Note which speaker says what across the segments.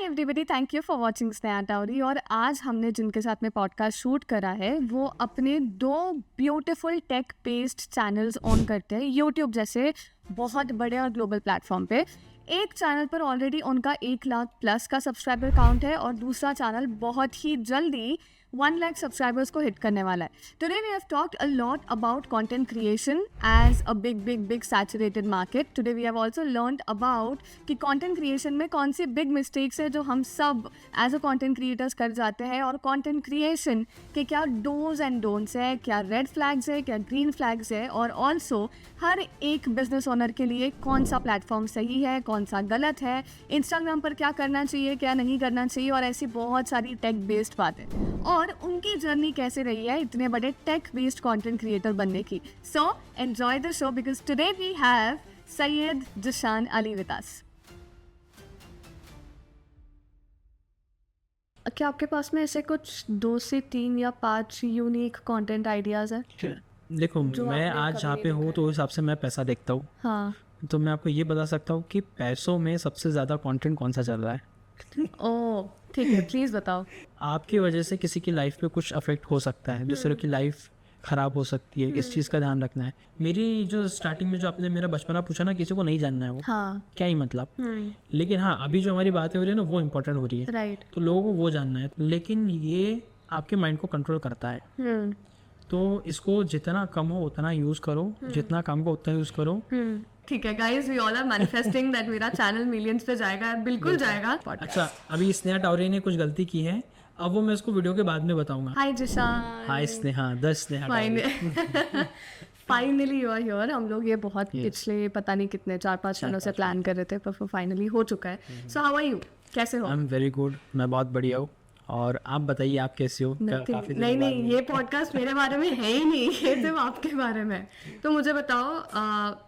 Speaker 1: Everybody, thank you for watching Sneha Tawari. और आज हमने जिनके साथ में पॉडकास्ट शूट करा है वो अपने 2 beautiful tech based channels on करते हैं यूट्यूब जैसे बहुत बड़े और ग्लोबल प्लेटफॉर्म पे। एक चैनल पर ऑलरेडी उनका 1 लाख प्लस का सब्सक्राइबर काउंट है और दूसरा चैनल बहुत ही जल्दी 1 लाख सब्सक्राइबर्स को हिट करने वाला है। Today we have talked a lot about content creation as a big saturated market. Today we have also learned about कि कंटेंट क्रिएशन में कौन सी बिग मिस्टेक्स है जो हम सब एज अ कंटेंट क्रिएटर्स कर जाते हैं, और कंटेंट क्रिएशन के क्या डोज एंड डोंट्स है, क्या रेड फ्लैग्स है, क्या ग्रीन फ्लैग्स है, और ऑल्सो हर एक बिजनेस ओनर के लिए कौन सा प्लेटफॉर्म सही है, कौन सा गलत है, इंस्टाग्राम पर क्या करना चाहिए, क्या नहीं करना चाहिए, और ऐसी बहुत सारी टेक बेस्ड बातें, और उनकी जर्नी कैसे रही है इतने बड़े टेक बेस्ड कंटेंट क्रिएटर बनने की। So enjoy the show because today we have Syed Zeeshan Ali with us. क्या आपके पास में ऐसे कुछ 2 से 3 या 5 यूनिक कंटेंट आइडियाज हैं?
Speaker 2: देखो, मैं आज जहाँ पे हूँ तो उस हिसाब से मैं पैसा देखता हूँ।
Speaker 1: हाँ,
Speaker 2: तो मैं आपको ये बता सकता हूँ कि पैसों में सबसे ज़्यादा कंटेंट कौन सा चल रहा है।
Speaker 1: ओह ठीक है, प्लीज़ बताओ।
Speaker 2: आपकी वजह से किसी की लाइफ पे कुछ अफेक्ट हो सकता है, दूसरों की लाइफ ख़राब हो सकती है, इस चीज़ का ध्यान रखना है। मेरी जो स्टार्टिंग में जो आपने मेरा बचपना पूछा ना, किसी को नहीं जानना है वो
Speaker 1: हाँ,
Speaker 2: क्या ही मतलब, लेकिन हाँ अभी जो हमारी बातें हो रही है ना वो इम्पोर्टेंट हो रही है,
Speaker 1: राइट।
Speaker 2: तो लोगों को वो जानना है। लेकिन ये आपके माइंड को कंट्रोल करता है, तो इसको जितना कम हो उतना यूज़ करो, जितना कम हो उतना यूज़ करो।
Speaker 1: ठीक है guys, we all are manifesting that मेरा चैनल मिलियंस पे जाएगा, बिल्कुल जाएगा।
Speaker 2: अच्छा, अभी स्नेहा टावरी ने कुछ गलती की है, अब वो मैं इसको वीडियो के बाद में बताऊंगा।
Speaker 1: Hi Zeeshan.
Speaker 2: Hi Sneha, the Sneha Tawari.
Speaker 1: Finally you are here. हम लोग ये बहुत पिछले पता नहीं कितने 4-5 दिनों से प्लान कर रहे थे, पर फाइनली हो चुका है। सो हाउ आर यू, कैसे हो?
Speaker 2: आई एम वेरी गुड, मैं बहुत बढ़िया हूँ। और आप बताइए, आप कैसे हो? काफी दिन बाद
Speaker 1: नहीं, ये पॉडकास्ट मेरे बारे में है ही नहीं, ये सिर्फ आपके बारे में। तो मुझे बताओ,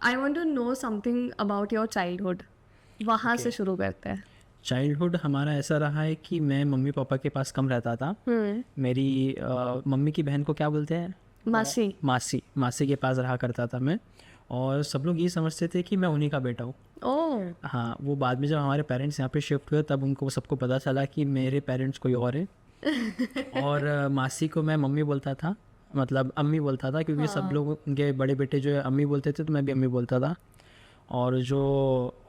Speaker 1: I want to know something about your childhood. वहाँ से शुरू करते हैं।
Speaker 2: चाइल्डहुड हमारा ऐसा रहा है कि मैं मम्मी पापा के पास कम रहता था। मेरी मम्मी की बहन को क्या बोलते हैं? मासी के पास रहा करता था मैं, और सब लोग ये समझते थे कि मैं उन्हीं का बेटा हूँ।
Speaker 1: ओह
Speaker 2: हाँ, वो बाद में जब हमारे पेरेंट्स यहाँ पे शिफ्ट हुए तब उनको सबको पता चला कि मेरे पेरेंट्स कोई और है। और मासी को मैं मम्मी बोलता था, मतलब अम्मी बोलता था, क्योंकि सब लोग उनके बड़े बेटे जो है अम्मी बोलते थे, तो मैं भी अम्मी बोलता था। और जो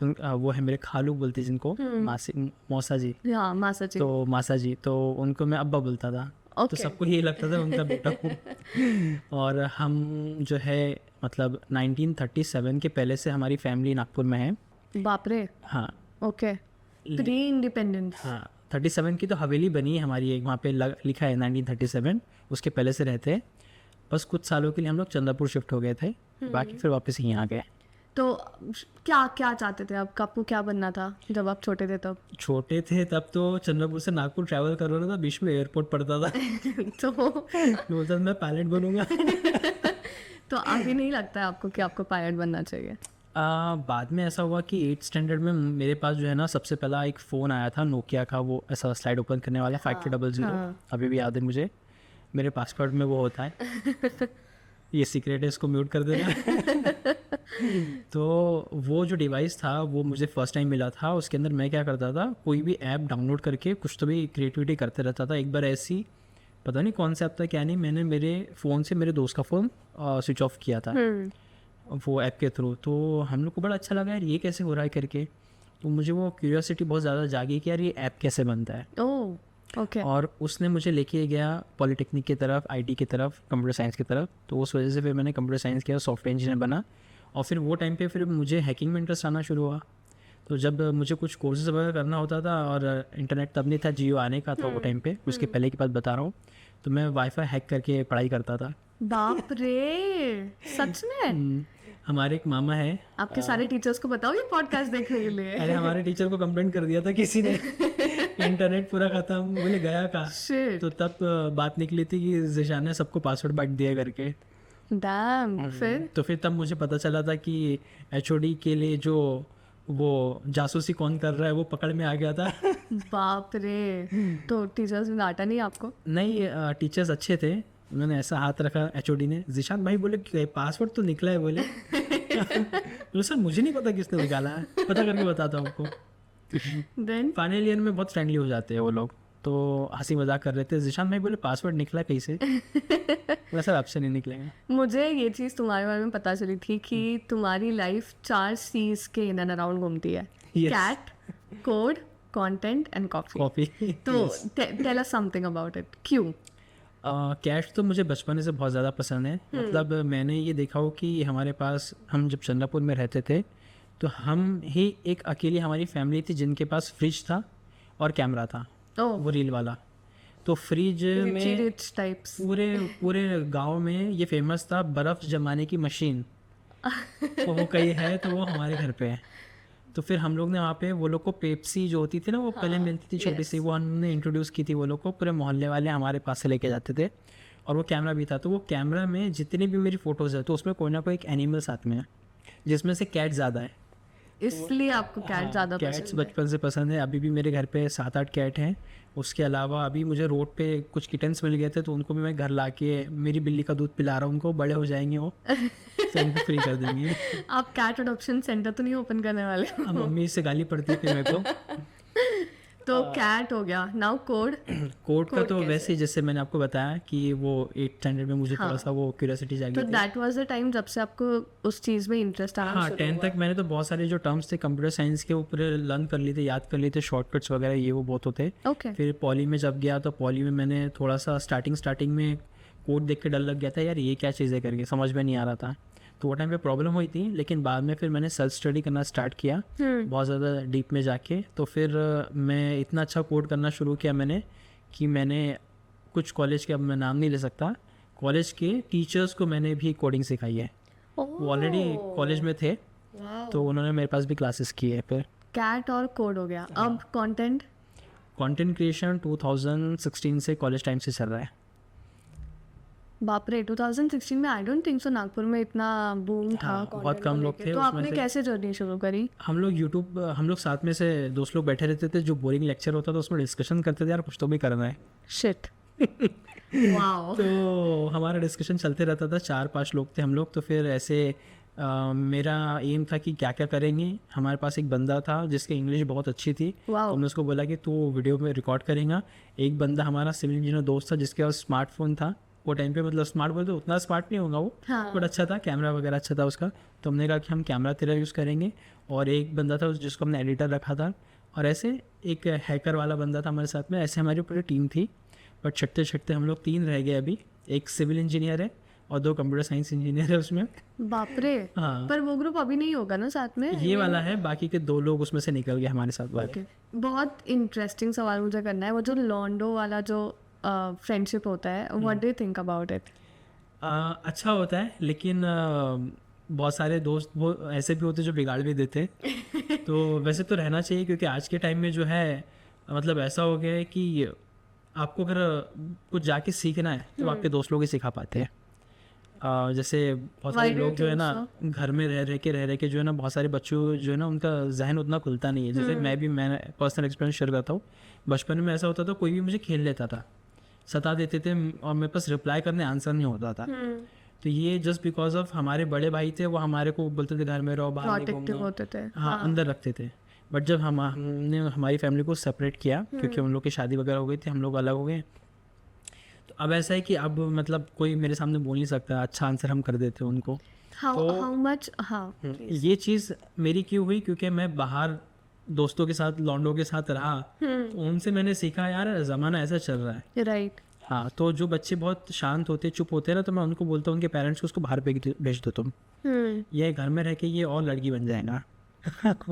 Speaker 2: वो है मेरे खालू बोलते जिनको, मौसा जी,
Speaker 1: हाँ, मासा जी,
Speaker 2: तो मासा जी, तो उनको मैं अब्बा बोलता था। तो सबको यही लगता था उनका बेटा हूँ। और हम जो है मतलब 1937 के पहले से हमारी फैमिली नागपुर में है।
Speaker 1: बाप रे।
Speaker 2: हाँ,
Speaker 1: ओके, प्री इंडिपेंडेंस।
Speaker 2: हाँ 37 की तो हवेली बनी है हमारी एक, वहाँ पे लिखा है 1937, उसके पहले से रहते हैं। बस कुछ सालों के लिए हम लोग चंद्रपुर शिफ्ट हो गए थे, बाकी फिर वापस यहीं आ गए।
Speaker 1: तो क्या क्या चाहते थे आप? आपको क्या बनना था जब आप छोटे थे? तब
Speaker 2: छोटे थे तब तो चंद्रपुर से नागपुर ट्रैवल कर रहा था, बीच में एयरपोर्ट पड़ता था।
Speaker 1: तो
Speaker 2: बोलता था मैं पायलट बनूंगा।
Speaker 1: तो अभी नहीं लगता है आपको कि आपको पायलट बनना चाहिए?
Speaker 2: बाद में ऐसा हुआ कि 8th स्टैंडर्ड में मेरे पास जो है ना सबसे पहला एक फ़ोन आया था नोकिया का, वो ऐसा स्लाइड ओपन करने वाला 5300। अभी भी याद है मुझे, मेरे पासपोर्ट में वो होता है। ये सीक्रेट है, इसको म्यूट कर देना। तो वो जो डिवाइस था वो मुझे फर्स्ट टाइम मिला था। उसके अंदर मैं क्या करता था, कोई भी ऐप डाउनलोड करके कुछ तो भी क्रिएटिविटी करते रहता था। एक बार ऐसी पता नहीं कौन सा ऐप था क्या नहीं, मैंने मेरे फ़ोन से मेरे दोस्त का फ़ोन स्विच ऑफ किया था वो ऐप के थ्रू। तो हम लोग को बड़ा अच्छा लगा यार ये कैसे हो रहा है करके, तो मुझे वो क्यूरियोसिटी बहुत ज़्यादा जागी कि यार ये ऐप कैसे बनता है।
Speaker 1: Oh okay.
Speaker 2: और उसने मुझे लेके गया पॉलिटेक्निक की तरफ, आईटी की तरफ, कंप्यूटर साइंस की तरफ। तो उस वजह से फिर मैंने कंप्यूटर साइंस किया, सॉफ्टवेयर इंजीनियर बना। और फिर वो टाइम पे फिर मुझे हैकिंग में इंटरेस्ट आना शुरू हुआ। तो जब मुझे कुछ कोर्सेज वगैरह करना होता था, और इंटरनेट तब नहीं था, जियो आने का था वो टाइम पे, उसके पहले की बात बता रहा हूँ, तो मैं वाईफाई हैक करके पढ़ाई करता था।
Speaker 1: बाप रे, सच में?
Speaker 2: हमारे एक मामा है,
Speaker 1: आपके सारे टीचर्स को बताओ ये पॉडकास्ट देखने के लिए।
Speaker 2: अरे हमारे टीचर को कंप्लेंट कर दिया था किसी ने। इंटरनेट पूरा खत्म, बोले गया का। तो तब बात निकली थी कि जिशान ने सबको पासवर्ड बांट दिया करके।
Speaker 1: डैम। फिर
Speaker 2: तब मुझे पता चला था कि एचओडी के लिए जो वो जासूसी कौन कर रहा है वो पकड़ में आ गया था।
Speaker 1: बाप रे। तो टीचर्स ने डांटा नहीं आपको?
Speaker 2: नहीं, टीचर्स अच्छे थे, उन्होंने ऐसा हाथ रखा एचओडी ने, जिशान भाई बोले पासवर्ड तो निकला है, बोले सर मुझे नहीं पता किसने निकाला है, पता करके बताता हूँ आपको।
Speaker 1: देन
Speaker 2: फाइनल ईयर में बहुत फ्रेंडली हो जाते हैं वो लोग, तो हंसी मजाक कर रहे थे, जिशान भाई बोले पासवर्ड निकला कैसे? वैसा आपसे नहीं निकलेगा।
Speaker 1: मुझे ये चीज़ तुम्हारे बारे में पता चली थी कि तुम्हारी लाइफ 4 C's के इन एंड अराउंड घूमती है,
Speaker 2: Yes.
Speaker 1: Cat, code, content and coffee.
Speaker 2: Coffee.
Speaker 1: तो tell us something about it, क्यों?
Speaker 2: कैट तो मुझे बचपन से बहुत ज़्यादा पसंद है। मतलब मैंने ये देखा हो कि हमारे पास, हम जब चंद्रपुर में रहते थे तो हम ही एक अकेली हमारी फैमिली थी जिनके पास फ्रिज था और कैमरा था,
Speaker 1: ओह,
Speaker 2: वो रील वाला। तो फ्रिज में
Speaker 1: रिच टाइप्स।
Speaker 2: पूरे पूरे गांव में ये फेमस था बर्फ़ जमाने की मशीन। तो वो कहीं है तो वो हमारे घर पे है। तो फिर हम लोग ने वहाँ पे वो लोग को पेप्सी जो होती थी ना, वो पहले मिलती थी छोटी सी, वो हमने इंट्रोड्यूस की थी वो लोग को। पूरे मोहल्ले वाले हमारे पास से लेके जाते थे, और वो कैमरा भी था। तो वो कैमरा में जितनी भी मेरी फ़ोटोज़ है तो उसमें कोई ना कोई एक एनिमल साथ में है, जिसमें से कैट ज़्यादा है।
Speaker 1: इसलिए आपको कैट ज़्यादा
Speaker 2: कैट्स
Speaker 1: पसंद है।
Speaker 2: बचपन से पसंद है। अभी भी मेरे घर पे 7-8 कैट हैं। उसके अलावा अभी मुझे रोड पे कुछ किटन्स मिल गए थे, तो उनको भी मैं घर ला के मेरी बिल्ली का दूध पिला रहा हूँ उनको। बड़े हो जाएंगे वो तो उनको फ्री कर देंगे।
Speaker 1: आप कैट अडॉप्शन सेंटर तो नहीं ओपन करने वाले?
Speaker 2: अब मम्मी से गाली पड़ती है फिर मेरे को।
Speaker 1: तो कैट हो गया, नाउ कोड।
Speaker 2: कोड का तो वैसे ही जैसे मैंने आपको बताया कि वो 8th स्टैंडर्ड में मुझे थोड़ा सा वो क्यूरियोसिटी जागी
Speaker 1: तो
Speaker 2: थी।
Speaker 1: दैट वाज द टाइम जब से आपको उस चीज़ में इंटरेस्ट आना
Speaker 2: हाँ,
Speaker 1: शुरू
Speaker 2: 10th तक मैंने तो बहुत सारे जो टर्म्स थे कंप्यूटर साइंस के ऊपर लर्न कर लिए थे, याद कर लिए थे, शॉर्टकट्स वगैरह ये वो बहुत होते।
Speaker 1: ओके।
Speaker 2: फिर पॉली में जब गया तो पॉली में मैंने थोड़ा सा स्टार्टिंग में कोड देख के डर लग गया था, यार ये क्या चीज़ें करके समझ में नहीं आ रहा था। तो वो टाइम पे प्रॉब्लम हुई थी, लेकिन बाद में फिर मैंने सेल्फ स्टडी करना स्टार्ट किया बहुत ज़्यादा डीप में जाके। तो फिर मैं इतना अच्छा कोड करना शुरू किया मैंने कि मैंने कुछ कॉलेज के, अब मैं नाम नहीं ले सकता, कॉलेज के टीचर्स को मैंने भी कोडिंग सिखाई है। वो ऑलरेडी कॉलेज में थे, तो उन्होंने मेरे पास भी क्लासेस की है। फिर
Speaker 1: कैट और कोड हो गया, अब कंटेंट।
Speaker 2: कंटेंट क्रिएशन 2016 से कॉलेज टाइम से चल रहा है।
Speaker 1: बाप रे, 2016 में I don't think so Nagpur में इतना बूम था
Speaker 2: हाँ, बहुत
Speaker 1: content
Speaker 2: कम
Speaker 1: को
Speaker 2: लोग
Speaker 1: लेके।
Speaker 2: थे
Speaker 1: तो
Speaker 2: उसमें
Speaker 1: आपने
Speaker 2: से।
Speaker 1: कैसे जर्नी शुरू करी?
Speaker 2: हम लोग साथ में से दोस्त लोग बैठे रहते थे, जो बोरिंग लेक्चर होता था उसमें डिस्कशन करते थे, यार कुछ तो भी करना है।
Speaker 1: शिट। वाओ।
Speaker 2: तो हमारा डिस्कशन चलते रहता था, 4-5 लोग थे हम लोग। तो फिर ऐसे मेरा एम था कि क्या क्या करेंगे। हमारे पास एक बंदा था जिसकी इंग्लिश बहुत अच्छी थी, तो
Speaker 1: वाओ।
Speaker 2: हमने उसको बोला कि तू वीडियो में रिकॉर्ड करेगा। एक बंदा हमारा सिविल इंजीनियर दोस्त था जिसके पास स्मार्टफोन था वो टाइम पे, मतलब स्मार्ट बोलते उतना स्मार्ट नहीं होगा वो,
Speaker 1: हाँ।
Speaker 2: बट अच्छा था, कैमरा वगैरह अच्छा था उसका। तो हमने कहा कि हम कैमरा तेरा यूज़ करेंगे। और एक बंदा था जिसको हमने एडिटर रखा था, और ऐसे एक हैकर वाला बंदा था हमारे साथ में। ऐसे हमारी पूरी टीम थी, बट छटते छटते हम लोग 3 रह गए अभी। एक सिविल इंजीनियर है और 2 कंप्यूटर साइंस इंजीनियर है उसमें।
Speaker 1: बाप रे।
Speaker 2: हाँ,
Speaker 1: पर वो ग्रुप अभी नहीं होगा ना साथ में?
Speaker 2: ये वाला है, बाकी के 2 लोग उसमें से निकल गए हमारे साथ वाले।
Speaker 1: Okay. बहुत इंटरेस्टिंग सवाल मुझे करना है, वो जो लॉन्डो वाला जो फ्रेंडशिप होता है, what do you think about it?
Speaker 2: अच्छा होता है, लेकिन बहुत सारे दोस्त वो ऐसे भी होते हैं जो बिगाड़ भी देते। तो वैसे तो रहना चाहिए, क्योंकि आज के टाइम में जो है मतलब ऐसा हो गया है कि आपको अगर कुछ जाके सीखना है तो आपके दोस्त लोग ही सिखा पाते हैं। जैसे बहुत सारे
Speaker 1: Why do you
Speaker 2: लोग जो है
Speaker 1: think
Speaker 2: ना घर में रह के जो है ना, बहुत सारे बच्चों जो है ना उनका जहन उतना खुलता नहीं है। जैसे मैं पर्सनल एक्सपीरियंस शेयर करता हूँ। बचपन में ऐसा होता था, कोई भी मुझे खेल लेता था, सता देते थे, और मेरे पास रिप्लाई करने आंसर नहीं होता था। तो ये जस्ट बिकॉज ऑफ हमारे बड़े भाई थे, वो हमारे को बोलते थे घर में रहो, बाहर नहीं
Speaker 1: प्रोटेक्टिव
Speaker 2: घूमना।
Speaker 1: होते थे।
Speaker 2: हाँ, अंदर रखते थे। बट जब हमने हमारी फैमिली को सेपरेट किया, क्योंकि उन लोग की शादी वगैरह हो गई थी, हम लोग अलग हो गए, तो अब ऐसा है कि अब मतलब कोई मेरे सामने बोल नहीं सकता, अच्छा आंसर हम कर देते हैं उनको।
Speaker 1: How much? हाँ,
Speaker 2: ये चीज़ मेरी क्यों हुई, क्योंकि मैं बाहर दोस्तों के साथ, लॉन्डो के साथ रहा, तो उनसे मैंने सीखा यार ज़माना ऐसा चल रहा है।
Speaker 1: राइट।
Speaker 2: हाँ, तो जो बच्चे बहुत शांत होते, चुप होते हैं ना, तो मैं उनको बोलता हूँ उनके पेरेंट्स को उसको बाहर भेज दो तुम, ये घर में रह के ये और लड़की बन जाएगा।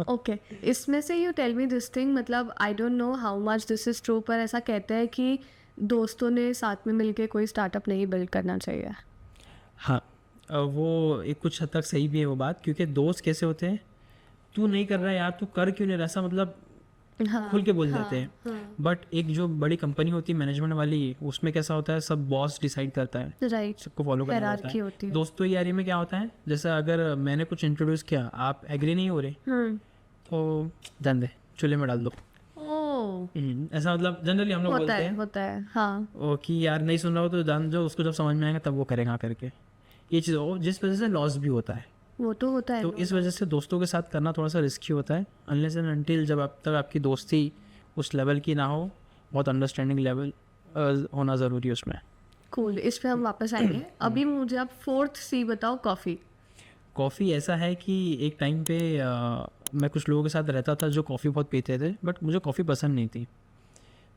Speaker 1: ओके, इसमें से you tell me this thing, मतलब I don't know how much this is true, पर ऐसा कहते हैं कि दोस्तों ने साथ में मिलके कोई स्टार्टअप नहीं बिल्ड करना चाहिए।
Speaker 2: हाँ, वो एक कुछ हद तक सही भी है वो बात, क्योंकि दोस्त कैसे होते हैं, तू नहीं कर रहा है यार, तू कर क्यों नहीं रहा, ऐसा मतलब
Speaker 1: हाँ,
Speaker 2: खुल के बोल देते हैं। बट एक जो बड़ी कंपनी होती है मैनेजमेंट वाली, उसमें कैसा होता है, सब बॉस डिसाइड करता है,
Speaker 1: राइट।
Speaker 2: सबको फॉलो करना होता
Speaker 1: हायरार्की
Speaker 2: है।
Speaker 1: होती है।
Speaker 2: दोस्तों यारी में क्या होता है, जैसे अगर मैंने कुछ इंट्रोड्यूस किया, आप एग्री नहीं हो रहे, तो जान दे, चूल्हे में डाल दो। ऐसा मतलब जनरली हम लोग बोलते हैं
Speaker 1: होता है हाँ।
Speaker 2: ओ कि यार नहीं सुन रहा हो तो जान जो, उसको जब समझ में आएगा तब वो करेगा करके। ये चीज़ जिस वजह से लॉस भी होता है।
Speaker 1: वो तो होता है।
Speaker 2: तो इस वजह से दोस्तों के साथ करना थोड़ा सा रिस्की होता है, अनलेस एंड अनटिल जब अब तक आपकी दोस्ती उस लेवल की ना हो, बहुत अंडरस्टैंडिंग लेवल होना ज़रूरी है उसमें।
Speaker 1: कूल, इस पे हम वापस आएंगे। अभी मुझे आप 4th C बताओ, कॉफ़ी।
Speaker 2: कॉफ़ी ऐसा है कि एक टाइम पे मैं कुछ लोगों के साथ रहता था जो कॉफ़ी बहुत पीते थे, बट मुझे कॉफ़ी पसंद नहीं थी।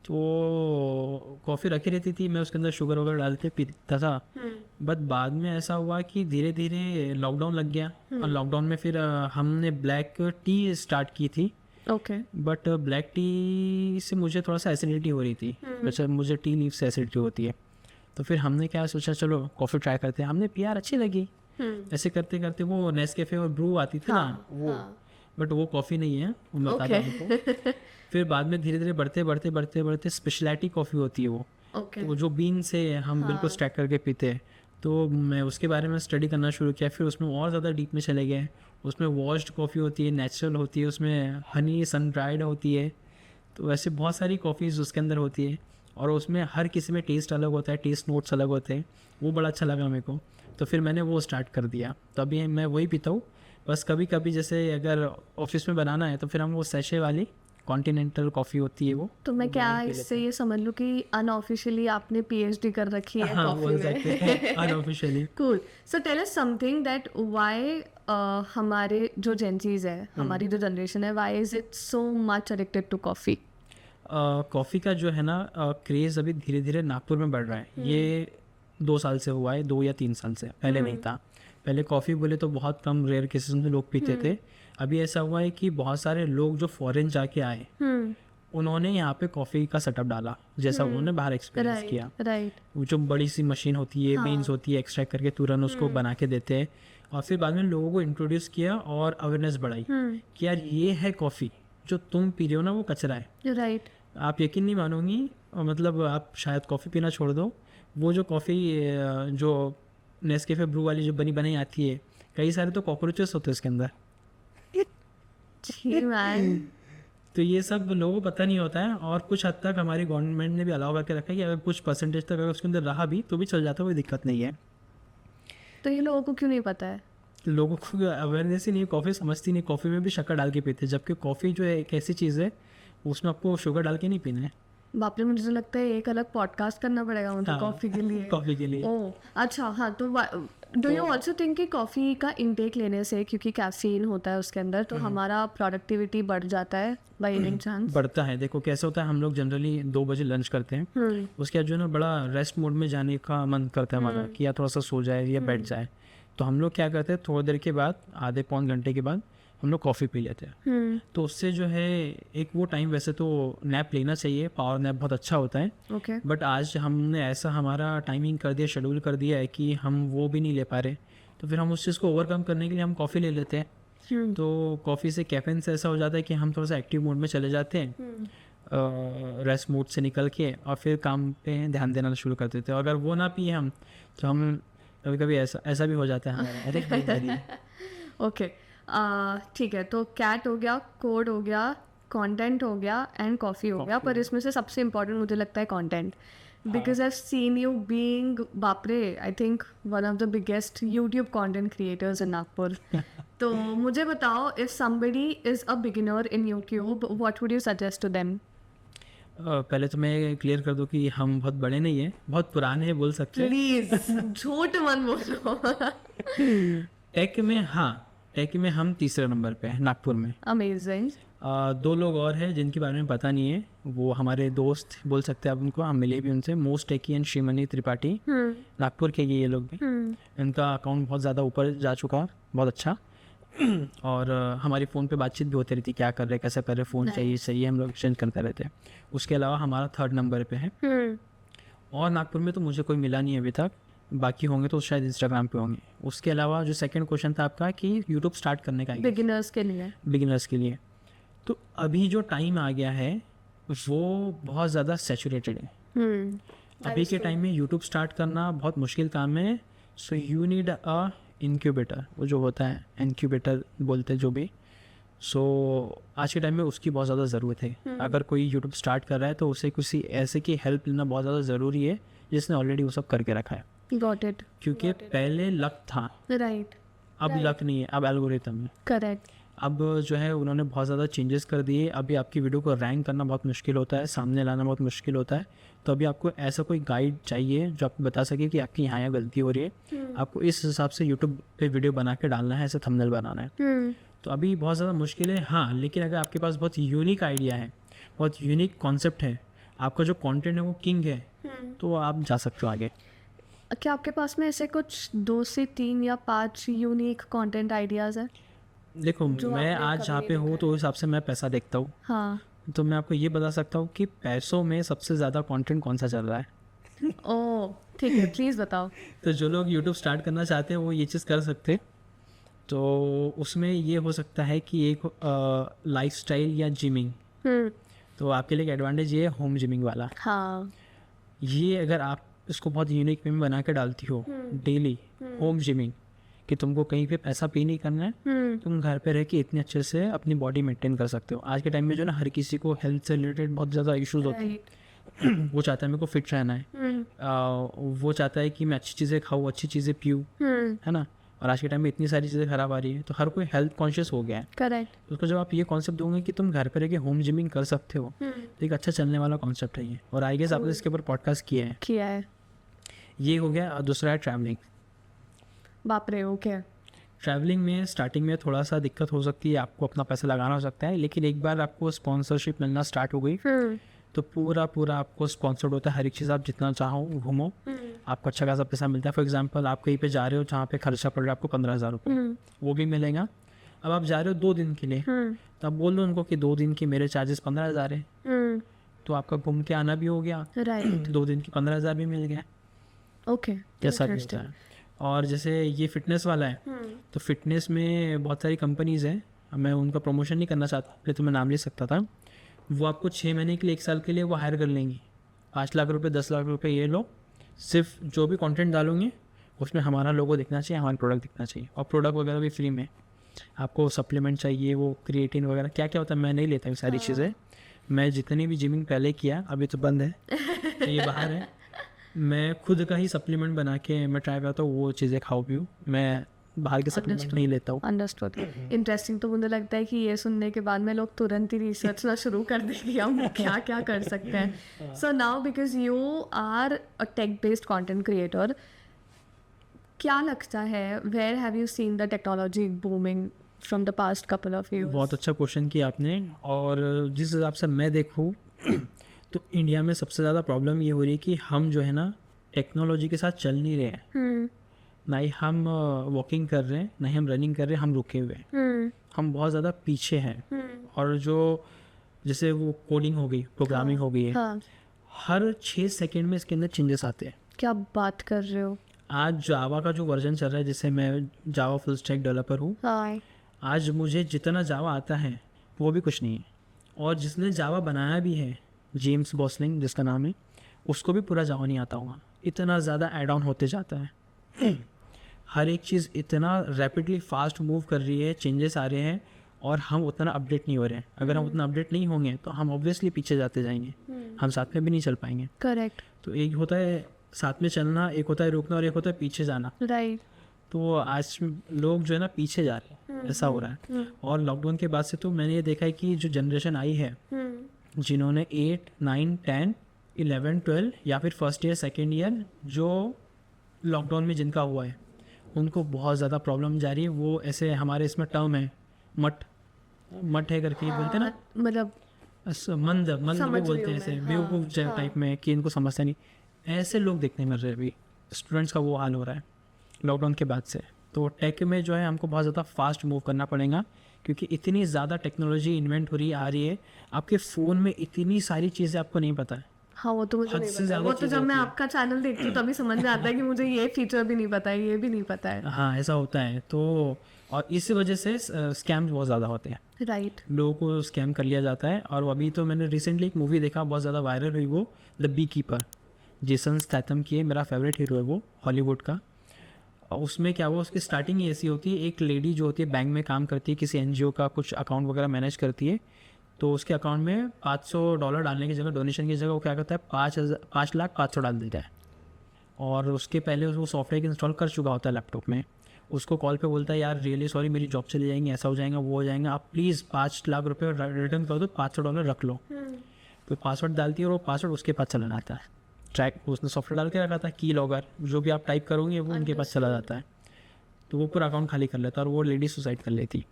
Speaker 2: तो कॉफ़ी रखी रहती थी, मैं उसके अंदर शुगर वगैरह डाल के पीता था। बट बाद में ऐसा हुआ कि धीरे धीरे लॉकडाउन लग गया, और लॉकडाउन में फिर हमने ब्लैक टी स्टार्ट की थी।
Speaker 1: ओके।
Speaker 2: बट ब्लैक टी से मुझे थोड़ा सा एसिडिटी हो रही थी, वैसे मुझे टी लीफ से एसिडिटी होती है। तो फिर हमने क्या सोचा, चलो कॉफ़ी ट्राई करते हैं। हमने पिया, अच्छी लगी। ऐसे करते करते वो नेस्कैफे और ब्रू आती थी ना, वो बट वो कॉफ़ी नहीं है, वो मैं बताता हूँ आपको। फिर बाद में धीरे धीरे बढ़ते स्पेशलिटी कॉफ़ी होती है वो,
Speaker 1: ओके।
Speaker 2: तो जो बीन से हम बिल्कुल स्टैक करके पीते हैं। तो मैं उसके बारे में स्टडी करना शुरू किया, फिर उसमें और ज़्यादा डीप में चले गए। उसमें वॉश्ड कॉफ़ी होती है, नेचुरल होती है, उसमें हनी सन ड्राइड होती है। तो वैसे बहुत सारी कॉफ़ीज़ उसके अंदर होती है, और उसमें हर किसी में टेस्ट अलग होता है, टेस्ट नोट्स अलग होते हैं। वो बड़ा अच्छा लगा मेरे को, तो फिर मैंने वो स्टार्ट कर दिया। तो अभी मैं वही पीता हूँ। बस कभी कभी जैसे अगर ऑफिस में बनाना है तो फिर हम वो सैशे वाली कॉन्टिनेंटल कॉफ़ी होती है वो।
Speaker 1: तो मैं क्या इससे ये समझ लूँ कि अनऑफिशियली आपने PhD कर रखी है
Speaker 2: हाँ,
Speaker 1: कॉफी
Speaker 2: बोल
Speaker 1: में?
Speaker 2: सकते हैं unofficially.
Speaker 1: Cool. So tell us something that why हमारे जो जेंसीज है, हमारी जो जनरेशन है, why is it so much addicted to coffee?
Speaker 2: Coffee का जो है ना क्रेज़ अभी धीरे धीरे नागपुर में बढ़ रहा है। ये 2 साल से हुआ है, 2 या 3 साल से, पहले नहीं था। पहले कॉफ़ी बोले तो बहुत कम रेयर केसेस में लोग पीते थे। अभी ऐसा हुआ है कि बहुत सारे लोग जो फॉरेन जाके आए, उन्होंने यहाँ पे कॉफ़ी का सेटअप डाला, जैसा उन्होंने बाहर एक्सपीरियंस किया।
Speaker 1: राइट।
Speaker 2: वो जो बड़ी सी मशीन होती है, बीन्स होती है, एक्सट्रैक्ट करके तुरंत उसको बना के देते हैं। और फिर बाद में लोगों को इंट्रोड्यूस किया और अवेयरनेस बढ़ाई कि यार ये है कॉफ़ी, जो तुम पी रहे हो ना वो कचरा है।
Speaker 1: राइट।
Speaker 2: आप यकीन नहीं मानोगी, मतलब आप शायद कॉफ़ी पीना छोड़ दो, वो जो कॉफ़ी जो नेस्कैफे ब्रू वाली जो बनी बनाई आती है, कई सारे तो कॉकरोचेस होते हैं उसके अंदर। तो ये सब लोगों को पता नहीं होता है, और कुछ हद तक हमारी गवर्नमेंट ने भी अलाउ करके रखा है कि अगर कुछ परसेंटेज तक अगर उसके अंदर रहा भी तो भी चल जाता है, कोई दिक्कत नहीं है।
Speaker 1: तो ये लोगों को क्यों नहीं पता है?
Speaker 2: लोगों को अवेयरनेस ही नहीं, कॉफ़ी समझती नहीं, कॉफ़ी में भी शक्कर डाल के पीते हैं, जबकि कॉफ़ी जो है एक ऐसी चीज़ है उसमें आपको शुगर डाल के नहीं पीना है।
Speaker 1: बाप रे, मुझे तो लगता है एक अलग पॉडकास्ट करना पड़ेगा मुझे
Speaker 2: हाँ,
Speaker 1: कॉफ़ी के लिए।
Speaker 2: कॉफ़ी के लिए।
Speaker 1: ओह अच्छा। हाँ, तो डू यू ऑल्सो थिंक कि कॉफ़ी का इंटेक लेने से, क्योंकि कैफीन होता है उसके अंदर, तो हमारा प्रोडक्टिविटी बढ़ जाता है बाय एनी चांस?
Speaker 2: बढ़ता है। देखो कैसे होता है, हम लोग जनरली 2 बजे लंच करते हैं, उसके बाद जो है ना बड़ा रेस्ट मोड में जाने का मन करता है हमारा, कि या थोड़ा सा सो जाए या बैठ जाए। तो हम लोग क्या करते हैं, थोड़ी देर के बाद, आधे पौन घंटे के बाद हम लोग कॉफ़ी पी लेते हैं। तो उससे जो है एक वो टाइम, वैसे तो नैप लेना चाहिए, पावर नैप बहुत अच्छा होता है,
Speaker 1: ओके।
Speaker 2: बट आज हमने ऐसा हमारा टाइमिंग कर दिया, शेड्यूल कर दिया है कि हम वो भी नहीं ले पा रहे। तो फिर हम उस चीज़ को ओवरकम करने के लिए हम कॉफ़ी ले लेते हैं। तो कॉफ़ी से कैफीन से ऐसा हो जाता है कि हम थोड़ा सा एक्टिव मोड में चले जाते हैं, रेस्ट मोड से निकल के, और फिर काम पे ध्यान देना शुरू कर देते हैं। अगर वो ना पिए हम, तो हम कभी कभी ऐसा भी हो जाता है हमारा, अरे भाई।
Speaker 1: ओके, ठीक है। तो कैट हो गया, कोड हो गया, कंटेंट हो गया, एंड कॉफ़ी हो गया। पर इसमें से सबसे इम्पोर्टेंट मुझे लगता है content, because I have seen you being, बाप रे, I think one of the biggest YouTube content creators in Nagpur. तो मुझे बताओ, if somebody is a beginner in YouTube, what would you suggest to them?
Speaker 2: पहले तो मैं क्लियर कर दूं कि हम बहुत बड़े नहीं हैं, बहुत पुराने हैं बोल सकते हैं।
Speaker 1: प्लीज झूठ मत बोलो।
Speaker 2: टेक में, हाँ, टेक में हम तीसरे नंबर पे हैं नागपुर में।
Speaker 1: अमेजिंग।
Speaker 2: 2 लोग और हैं जिनके बारे में पता नहीं है, वो हमारे दोस्त बोल सकते हैं आप उनको, हम मिले भी उनसे, most techie and Shrimani Tripathi, Nagpur के ये लोग भी। इनका अकाउंट बहुत ज़्यादा ऊपर जा चुका, बहुत अच्छा। और हमारी फ़ोन पे बातचीत भी होती रहती, क्या कर रहे, कैसे कर रहे, फ़ोन चाहिए, हम लोग एक्सचेंज करते रहते हैं। उसके अलावा हमारा 3rd नंबर पे है। और नागपुर में तो मुझे कोई मिला नहीं है अभी तक, बाकी होंगे तो शायद इंस्टाग्राम पे होंगे। उसके अलावा जो सेकंड क्वेश्चन था आपका कि यूट्यूब स्टार्ट करने का,
Speaker 1: बिगिनर्स के लिए,
Speaker 2: तो अभी जो टाइम आ गया है वो बहुत ज़्यादा सैचुरेटेड है। अभी के टाइम में यूट्यूब स्टार्ट करना बहुत मुश्किल काम है। So you need a incubator, वो जो होता है इनक्यूबेटर बोलते हैं जो भी। सो आज के टाइम में उसकी बहुत ज़्यादा ज़रूरत है। अगर कोई यूट्यूब स्टार्ट कर रहा है तो उसे किसी ऐसे की हेल्प लेना बहुत ज़्यादा ज़रूरी है जिसने ऑलरेडी वो सब करके रखा है।
Speaker 1: Got it.
Speaker 2: क्योंकि पहले लक था,
Speaker 1: राइट।
Speaker 2: अब लक नहीं है, अब एल्गोरिथम है।
Speaker 1: करेक्ट।
Speaker 2: अब जो है उन्होंने बहुत ज़्यादा चेंजेस कर दिए। अभी आपकी वीडियो को रैंक करना बहुत मुश्किल होता है, सामने लाना बहुत मुश्किल होता है। तो अभी आपको ऐसा कोई गाइड चाहिए जो आपको बता सके कि आपकी यहाँ गलती हो रही है, आपको इस हिसाब से यूट्यूब पे वीडियो बना के डालना है, ऐसे थंबनेल बनाना है। तो अभी बहुत ज़्यादा मुश्किल है। हाँ, लेकिन अगर आपके पास बहुत यूनिक आइडिया है, बहुत यूनिक कॉन्सेप्ट है, आपका जो कंटेंट है वो किंग है, तो आप जा सकते हो आगे।
Speaker 1: क्या आपके पास में ऐसे कुछ 2 से 3 या 5 यूनिक कंटेंट आइडियाज़ है?
Speaker 2: देखो, मैं आज जहाँ पे हूँ तो उस हिसाब से मैं पैसा देखता हूँ।
Speaker 1: हाँ।
Speaker 2: तो मैं आपको ये बता सकता हूँ कि पैसों में सबसे ज़्यादा कंटेंट कौन सा चल रहा है।
Speaker 1: ओह, ठीक है, प्लीज़ बताओ।
Speaker 2: तो जो लोग यूट्यूब स्टार्ट करना चाहते हैं वो ये चीज़ कर सकते हैं। तो उसमें ये हो सकता है कि एक लाइफस्टाइल या जिमिंग। तो आपके लिए एक एडवांटेज ये है होम जिमिंग वाला।
Speaker 1: हाँ।
Speaker 2: ये अगर आप इसको बहुत यूनिक वे में बना के डालती हो, डेली होम जिमिंग, कि तुमको कहीं पे पैसा पे नहीं करना है, तुम घर पे रह के इतने अच्छे से अपनी बॉडी मेंटेन कर सकते हो। आज के टाइम में जो ना हर किसी को हेल्थ से रिलेटेड बहुत ज़्यादा इश्यूज होते हैं। वो चाहता है मेरे को फिट रहना है, वो चाहता है कि मैं अच्छी चीज़ें खाऊँ, अच्छी चीज़ें पीऊँ, है ना। और आज के टाइम में इतनी सारी चीज़ें खराब आ रही है, तो हर कोई हेल्थ कॉन्शियस हो गया है।
Speaker 1: करेक्ट।
Speaker 2: उसको जब आप ये कॉन्सेप्ट दोगे कि तुम घर पे रह के होम जिमिंग कर सकते हो, तो एक अच्छा चलने वाला कॉन्सेप्ट है ये। और आई गेस आपने इसके ऊपर पॉडकास्ट किया है। ये हो गया। दूसरा है ट्रैवलिंग।
Speaker 1: बाप रे, ओके।
Speaker 2: ट्रैवलिंग में स्टार्टिंग में थोड़ा सा दिक्कत हो सकती है, आपको अपना पैसा लगाना हो सकता है, लेकिन एक बार आपको स्पॉन्सरशिप मिलना स्टार्ट हो गई तो पूरा आपको स्पॉन्सर्ड होता है। हर एक चीज़ आप जितना चाहो घूमो, आपको अच्छा खासा पैसा मिलता है। फॉर एग्जांपल, आप कहीं पे जा रहे हो जहाँ पे खर्चा पड़ रहा है आपको 15,000 रुपये, वो भी मिलेगा। अब आप जा रहे हो 2 दिन के लिए, तो आप बोल दो उनको कि 2 दिन के मेरे चार्जेस 15,000 है, तो आपका घूम के आना भी हो गया,
Speaker 1: राइट।
Speaker 2: 2 दिन के 15,000 भी मिल गया।
Speaker 1: ओके,
Speaker 2: कैसा होता है। और जैसे ये फिटनेस वाला है, तो फिटनेस में बहुत सारी कंपनीज़ हैं, मैं उनका प्रमोशन नहीं करना चाहता, नहीं तो मैं नाम ले सकता था। वो आपको 6 महीने के लिए, 1 साल के लिए वो हायर कर लेंगी। 5 लाख रुपए, 10 लाख रुपए ये लो, सिर्फ जो भी कंटेंट डालूंगे उसमें हमारा लोगो दिखना चाहिए, हमारा प्रोडक्ट दिखना चाहिए, और प्रोडक्ट वगैरह भी फ्री में। आपको सप्लीमेंट चाहिए, वो क्रिएटिन वगैरह क्या क्या होता है मैं नहीं लेता हूँ सारी चीज़ें। मैं जितनी भी जिमिंग पहले किया, अभी तो बंद है, तो ये बाहर है। मैं खुद का ही सप्लीमेंट बना के मैं ट्राई करता हूँ, वो चीज़ें खाओ पीऊँ, मैं बाहर के सप्लीमेंट नहीं लेता हूँ।
Speaker 1: अंडरस्टूड। इंटरेस्टिंग। तो मुझे लगता है कि ये सुनने के बाद में लोग तुरंत ही रिसर्च ना शुरू कर देंगे हम क्या क्या कर सकते हैं। So now because you are a tech based content creator, क्या लगता है where have you seen the technology booming from the past couple of years?
Speaker 2: बहुत अच्छा क्वेश्चन किया आपने। और जिस हिसाब से मैं देखूँ तो इंडिया में सबसे ज़्यादा प्रॉब्लम ये हो रही है कि हम जो है ना टेक्नोलॉजी के साथ चल नहीं रहे हैं। ना ही हम वॉकिंग कर रहे हैं, ना ही हम रनिंग कर रहे हैं, हम रुके हुए हैं। हम बहुत ज़्यादा पीछे हैं। और जो जैसे वो कोडिंग हो गई, प्रोग्रामिंग हो गई है, हर 6 सेकंड में इसके अंदर चेंजेस आते हैं।
Speaker 1: क्या बात कर रहे हो?
Speaker 2: आज जावा का जो वर्जन चल रहा है, जैसे मैं जावा फुल स्टैक डेवलपर हूँ, आज मुझे जितना जावा आता है वो भी कुछ नहीं है। और जिसने जावा बनाया भी है, जेम्स गॉसलिंग जिसका नाम है, उसको भी पूरा जावा नहीं आता होगा। इतना ज़्यादा ऐड ऑन होते जाता है। हर एक चीज़ इतना रैपिडली फास्ट मूव कर रही है, चेंजेस आ रहे हैं, और हम उतना अपडेट नहीं हो रहे हैं। अगर हम उतना अपडेट नहीं होंगे तो हम ऑब्वियसली पीछे जाते जाएंगे, हम साथ में भी नहीं चल पाएंगे।
Speaker 1: करेक्ट।
Speaker 2: तो एक होता है साथ में चलना, एक होता है रुकना, और एक होता है पीछे जाना।
Speaker 1: राइट।
Speaker 2: तो आज लोग जो है ना पीछे जा रहे हैं, ऐसा हो रहा है। और लॉकडाउन के बाद से तो मैंने ये देखा है कि जो जनरेशन आई है, जिन्होंने 8, 9, 10, 11, 12 या फिर फर्स्ट ईयर सेकेंड ईयर जो लॉकडाउन में जिनका हुआ है, उनको बहुत ज़्यादा प्रॉब्लम जा रही है। वो ऐसे हमारे इसमें टर्म है मट है करके बोलते हैं ना,
Speaker 1: मतलब
Speaker 2: मंद भी बोलते हैं, ऐसे बेवकूफ़ टाइप में कि इनको समझता नहीं। ऐसे लोग देखने मिल रहे हैं अभी। स्टूडेंट्स का वो हाल हो रहा है लॉकडाउन के बाद से। तो टेक में जो है हमको बहुत ज़्यादा फास्ट मूव करना पड़ेगा, क्योंकि इतनी ज़्यादा टेक्नोलॉजी इन्वेंट हो रही आ रही है। आपके फ़ोन में इतनी सारी चीज़ें आपको नहीं पता है।
Speaker 1: हाँ, वो तो मुझे नहीं पता। वो तो जब मैं आपका चैनल देखती हूँ तभी समझ में आता है कि मुझे ये फीचर भी नहीं पता है, ये भी नहीं पता है।
Speaker 2: हाँ, ऐसा होता है। तो और इस वजह से स्कैम्स बहुत ज़्यादा होते हैं।
Speaker 1: राइट।
Speaker 2: लोगों को स्कैम कर लिया जाता है। और अभी तो मैंने रिसेंटली एक मूवी देखा, बहुत ज़्यादा वायरल हुई, वो the bee keeper, Jason Statham की है, मेरा फेवरेट हीरो है वो हॉलीवुड का। और उसमें क्या हुआ, उसकी स्टार्टिंग ही ऐसी होती है, एक लेडी जो होती है बैंक में काम करती है, किसी एनजीओ का कुछ अकाउंट वगैरह मैनेज करती है। तो उसके अकाउंट में $500 डालने की जगह, डोनेशन की जगह वो क्या करता है, 5,05,00,500 डाल देता है। और उसके पहले वो सॉफ्टवेयर इंस्टॉल कर चुका होता है लैपटॉप में। उसको कॉल पे बोलता है यार रियली सॉरी मेरी जॉब चली जाएंगी, ऐसा हो जाएगा, वो हो जाएगा, आप प्लीज़ 5 लाख रुपये रिटर्न कर दो, $500 रख लो। तो पासवर्ड डालती है और वो पासवर्ड उसके पास चला जाता है। ट्रैक उसने सॉफ्टवेयर डाल के रखा था, की लॉगर, जो भी आप टाइप करोगे वो उनके पास चला जाता है। तो वो पूरा अकाउंट खाली कर लेता है और वो लेडी सुसाइड कर लेती।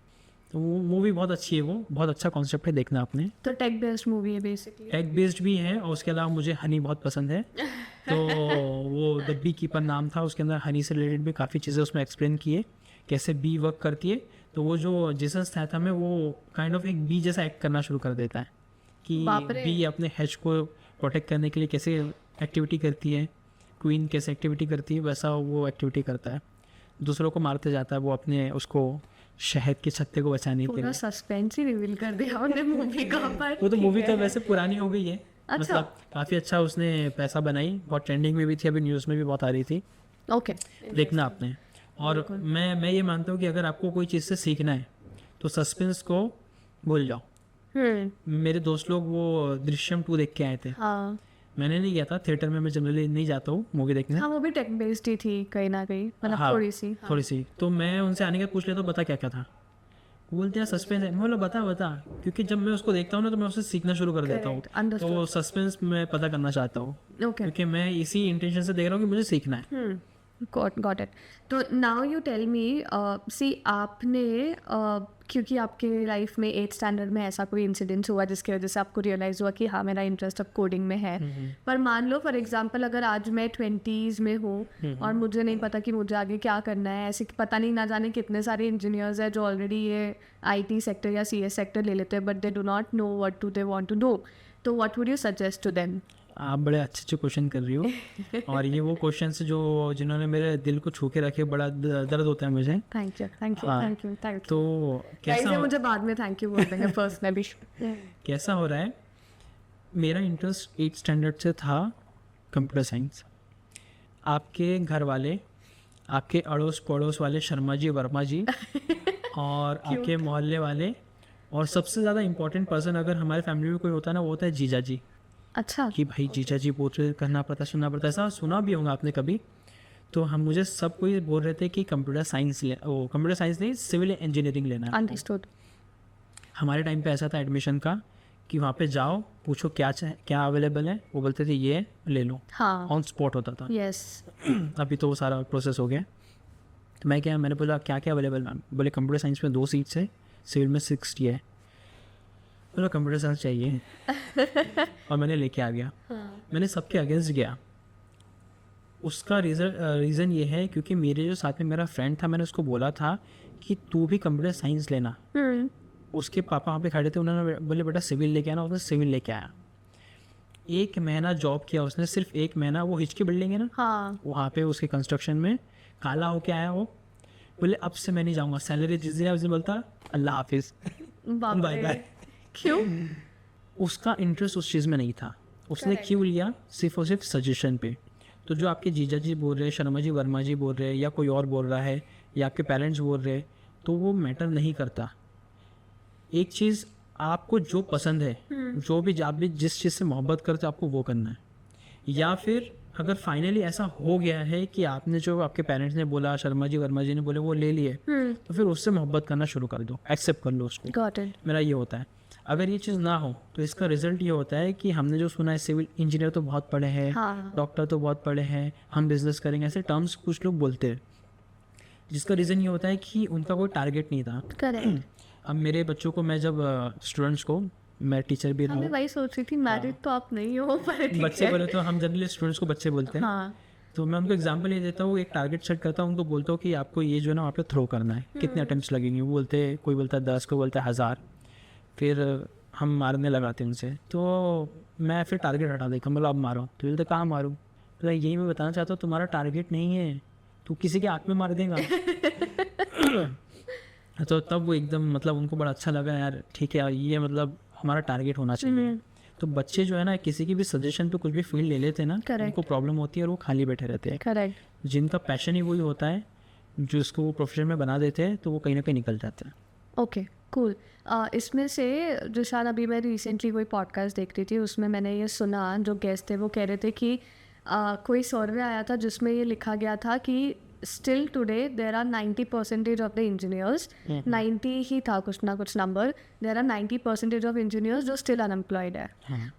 Speaker 2: तो वो मूवी बहुत अच्छी है, वो बहुत अच्छा कॉन्सेप्ट है, देखना आपने।
Speaker 1: तो टेक बेस्ड मूवी है बेसिकली।
Speaker 2: टेक बेस्ड भी है और उसके अलावा मुझे हनी बहुत पसंद है। तो वो द बी कीपर नाम था, उसके अंदर हनी से रिलेटेड भी काफ़ी चीज़ें उसमें एक्सप्लेन किए, कैसे बी वर्क करती है। तो वो जो जेसन स्टैथम है वो काइंड ऑफ एक बी जैसा एक्ट करना शुरू कर देता है कि बी अपने हैच को प्रोटेक्ट करने के लिए कैसे एक्टिविटी करती है, क्वीन कैसे एक्टिविटी करती है, वैसा वो एक्टिविटी करता है। दूसरों को मारते जाता है वो अपने उसको शहद के छत्ते को बचाने के लिए।
Speaker 1: सस्पेंस ही रिवील कर दिया उन्होंने मूवी का। पर
Speaker 2: वो तो मूवी तो वैसे पुरानी हो गई है।
Speaker 1: अच्छा।
Speaker 2: मतलब काफ़ी अच्छा उसने पैसा बनाई, बहुत ट्रेंडिंग में भी थी, अभी न्यूज़ में भी बहुत आ रही थी।
Speaker 1: ओके,
Speaker 2: देखना आपने। और मैं ये मानता हूँ कि अगर आपको कोई चीज़ से सीखना है तो सस्पेंस को भूल जाओ। मेरे दोस्त लोग वो दृश्यम 2 देख के आए थे।
Speaker 1: हाँ
Speaker 2: मैंने नहीं गया था थिएटर में, मैं जनरली नहीं जाता हूँ मूवी देखने।
Speaker 1: हाँ, वो भी टेक बेस्ड ही थी कहीं ना कहीं, मतलब
Speaker 2: हाँ,
Speaker 1: थोड़ी सी।
Speaker 2: तो मैं उनसे आने के पूछ लेता हूँ बता क्या क्या था। वो बोलते हैं सस्पेंस है। मैं बोला बता, क्योंकि जब मैं उसको देखता हूँ ना तो मैं उससे सीखना शुरू कर देता हूँ। तो वो सस्पेंस मैं पता करना चाहता हूँ, क्योंकि मैं इसी इंटेंशन से देख रहा हूँ कि मुझे सीखना है।
Speaker 1: Got it. तो नाउ यू टेल मी, सी आपने क्योंकि आपके लाइफ में 8th स्टैंडर्ड में ऐसा कोई इंसिडेंस हुआ जिसकी वजह से आपको रियलाइज़ हुआ कि हाँ मेरा इंटरेस्ट अब कोडिंग में है। पर मान लो फॉर एग्जांपल अगर आज मैं 20s में हूँ और मुझे नहीं पता कि मुझे आगे क्या करना है, ऐसे पता नहीं ना जाने कितने सारे इंजीनियर्स हैं जो ऑलरेडी ये IT सेक्टर या CS सेक्टर ले लेते हैं, but they do not know what do they want to do, तो what would you suggest to them?
Speaker 2: आप बड़े अच्छे क्वेश्चन कर रही हो और ये वो क्वेश्चन जो जिन्होंने मेरे दिल को छू के रखे, बड़ा दर्द होता है मुझे।
Speaker 1: Thank you.
Speaker 2: तो कैसा
Speaker 1: मुझे बाद में थैंक यू बोल देंगे पर्सनली।
Speaker 2: कैसा हो रहा है, मेरा इंटरेस्ट 8th स्टैंडर्ड से था कंप्यूटर साइंस। आपके घर वाले, आपके अड़ोस पड़ोस वाले शर्मा जी वर्मा जी और आपके मोहल्ले वाले, और सबसे ज़्यादा इंपॉर्टेंट पर्सन अगर हमारे फैमिली में कोई होता है ना, वो होता है जीजा जी।
Speaker 1: अच्छा,
Speaker 2: कि भाई जीजा जी बोल रहे, करना पड़ता, सुनना पड़ता, ऐसा सुना भी होगा आपने कभी। तो हम मुझे सब कोई बोल रहे थे कि कंप्यूटर साइंस कंप्यूटर साइंस नहीं, सिविल इंजीनियरिंग लेना है।
Speaker 1: अंडरस्टूड।
Speaker 2: हमारे टाइम पे ऐसा था एडमिशन का कि वहाँ पे जाओ, पूछो क्या अवेलेबल है, वो बोलते थे ये ले लो।
Speaker 1: हाँ,
Speaker 2: ऑन स्पॉट होता था।
Speaker 1: यस।
Speaker 2: अभी तो वो सारा प्रोसेस हो गया। तो मैंने बोला क्या अवेलेबल मैम? बोले कंप्यूटर साइंस में 2 सीट्स है, सिविल में 60 है। बोला कंप्यूटर साइंस चाहिए और मैंने लेके आ गया। मैंने सबके अगेंस्ट गया। उसका रीज़न ये है क्योंकि मेरे जो साथ में मेरा फ्रेंड था, मैंने उसको बोला था कि तू भी कंप्यूटर साइंस लेना। उसके पापा वहाँ पे खड़े थे, उन्होंने बोले बेटा सिविल लेके आना, उसने सिविल लेके आया। 1 महीना जॉब किया उसने, सिर्फ 1 महीना। वो हिच की बिल्डिंग है ना,
Speaker 1: हाँ,
Speaker 2: वहाँ पे उसके कंस्ट्रक्शन में काला होके आया वो। बोले अब से मैं नहीं जाऊँगा, सैलरी जिस दिन उसने बोलता अल्लाह हाफिज़, बाय बाय।
Speaker 1: क्यों?
Speaker 2: उसका इंटरेस्ट उस चीज़ में नहीं था। उसने क्यों लिया? सिर्फ और सिर्फ सजेशन पे। तो जो आपके जीजा जी बोल रहे हैं, शर्मा जी वर्मा जी बोल रहे हैं, या कोई और बोल रहा है, या आपके पेरेंट्स बोल रहे हैं, तो वो मैटर नहीं करता। एक चीज़, आपको जो पसंद है, जो भी आप भी जिस चीज़ से मोहब्बत करते हो, आपको वो करना है। या फिर अगर फाइनली ऐसा हो गया है कि आपने जो आपके पेरेंट्स ने बोला, शर्मा जी वर्मा जी ने बोले, वो ले लिए, तो फिर उससे मोहब्बत करना शुरू कर दो, एक्सेप्ट कर लो उसको।
Speaker 1: Got it.
Speaker 2: मेरा ये होता है। अगर ये चीज़ ना हो तो इसका रिजल्ट ये होता है कि हमने जो सुना है सिविल इंजीनियर तो बहुत पढ़े हैं,
Speaker 1: हाँ,
Speaker 2: डॉक्टर तो बहुत पढ़े हैं, हम बिजनेस करेंगे, ऐसे टर्म्स कुछ लोग बोलते हैं, जिसका रीज़न ये होता है कि उनका कोई टारगेट नहीं था।
Speaker 1: करेक्ट।
Speaker 2: अब मेरे बच्चों को मैं जब स्टूडेंट्स को, मैं टीचर भी रहा
Speaker 1: मैं
Speaker 2: हूँ,
Speaker 1: वही सोच रही थी, मैरिड तो आप नहीं हो, पर ठीक
Speaker 2: बच्चे
Speaker 1: है।
Speaker 2: बोले तो हम जनरली स्टूडेंट्स को बच्चे बोलते हैं।
Speaker 1: हाँ,
Speaker 2: तो मैं उनको एग्जांपल ये देता हूँ, एक टारगेट सेट करता हूँ, उनको बोलता हूँ कि आपको ये जो है ना वहाँ पे थ्रो करना है, कितने अटेम्प्ट्स लगेंगे। वो बोलते हैं, कोई बोलता है 10, कोई बोलता है 1000। फिर हम मारने लगाते हैं उनसे, तो मैं फिर टारगेट हटा देता हूँ। मतलब अब मारो, तो बोलते कहाँ मारूँ? तो यही मैं बताना चाहता हूँ, तुम्हारा टारगेट नहीं है, तू किसी के आँख में मार देगा। तो तब वो एकदम, मतलब उनको बड़ा अच्छा लगा, यार ठीक है, ये मतलब हमारा टारगेट होना चाहिए। तो बच्चे जो है ना, किसी की भी सजेशन पे कुछ भी फील्ड ले लेते हैं ना, उनको प्रॉब्लम होती है और वो खाली बैठे रहते हैं।
Speaker 1: करेक्ट।
Speaker 2: जिनका पैशन ही वही होता है, जो इसको वो प्रोफेशन में बना देते हैं, तो वो कहीं ना कहीं निकल जाते हैं।
Speaker 1: Okay, cool. इसमें से जिशान, अभी मैं रिसेंटली कोई पॉडकास्ट देख रही थी, उसमें मैंने ये सुना, जो गेस्ट थे वो कह रहे थे कि कोई सर्वे आया था जिसमें ये लिखा गया था कि still today there are 90% of the engineers, 90 ही था कुछ ना कुछ number, there are 90% of engineers जो still unemployed है।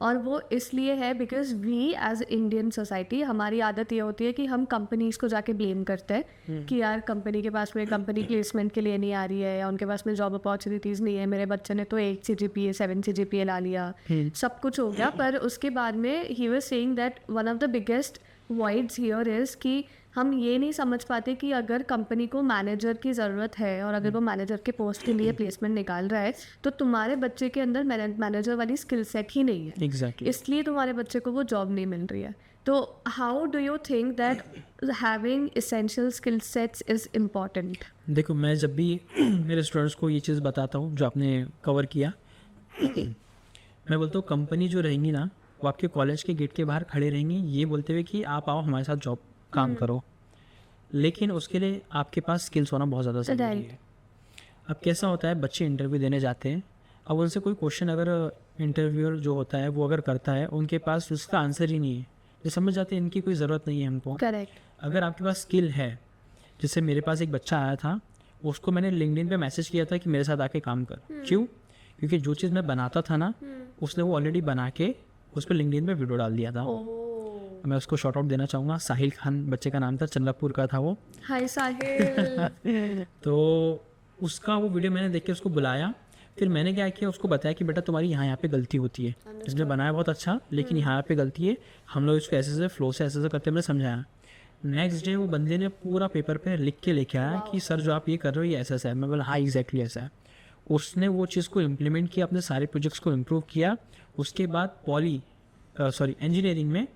Speaker 1: और वो इसलिए है because we as Indian society, हमारी आदत ये होती है कि हम कंपनीज को जाके ब्लेम करते हैं कि यार कंपनी के पास में कंपनी प्लेसमेंट के लिए नहीं आ रही है, या उनके पास में जॉब अपॉर्चुनिटीज़ नहीं है, मेरे बच्चे ने तो 8 CGPA 7 CGPA ला लिया, सब कुछ हो गया। पर उसके बाद में he was saying that one of the biggest voids here is कि हम ये नहीं समझ पाते कि अगर कंपनी को मैनेजर की ज़रूरत है और अगर वो मैनेजर के पोस्ट के लिए प्लेसमेंट निकाल रहा है तो तुम्हारे बच्चे के अंदर मैनेजर वाली स्किल सेट ही नहीं है,
Speaker 2: एग्जैक्टली
Speaker 1: इसलिए तुम्हारे बच्चे को वो जॉब नहीं मिल रही है। तो how do you think that having essential skill sets is important?
Speaker 2: देखो, मैं जब भी मेरे स्टूडेंट्स को ये चीज़ बताता हूँ जो आपने कवर किया, मैं बोलता हूँ कंपनी जो रहेंगी ना वो आपके कॉलेज के गेट के बाहर खड़े रहेंगी ये बोलते हुए कि आप आओ हमारे साथ जॉब काम करो, लेकिन उसके लिए आपके पास स्किल्स होना बहुत ज़्यादा ज़रूरी है। अब कैसा होता है, बच्चे इंटरव्यू देने जाते हैं, अब उनसे कोई क्वेश्चन अगर इंटरव्यूअर जो होता है वो अगर करता है, उनके पास उसका आंसर ही नहीं है, ये समझ जाते हैं इनकी कोई ज़रूरत नहीं है हमको।
Speaker 1: करेक्ट।
Speaker 2: अगर आपके पास स्किल है, जैसे मेरे पास एक बच्चा आया था, उसको मैंने लिंक्डइन पे मैसेज किया था कि मेरे साथ आके काम कर। क्यों? क्योंकि जो चीज़ मैं बनाता था ना उसने वो ऑलरेडी बना के उस पर लिंक्डइन पे वीडियो डाल दिया था। मैं उसको शॉर्ट आउट देना चाहूँगा, साहिल खान बच्चे का नाम था, चंद्रपुर का था वो।
Speaker 1: हाय साहिल।
Speaker 2: तो उसका वो वीडियो मैंने देख के उसको बुलाया, फिर मैंने क्या किया, उसको बताया कि बेटा तुम्हारी यहाँ पे गलती होती है, इसने बनाया बहुत अच्छा लेकिन यहाँ पे गलती है, हम लोग इसको ऐसे फ्लो से ऐसे करते मैंने समझाया। नेक्स्ट डे वो बंदे ने पूरा पेपर पे लिख के लेके आया कि सर जो आप ये कर रहे हो ये ऐसा है। मैं बोला हाँ एग्जैक्टली ऐसा है। उसने वो चीज़ को इम्प्लीमेंट किया, अपने सारे प्रोजेक्ट्स को इम्प्रूव किया। उसके बाद इंजीनियरिंग में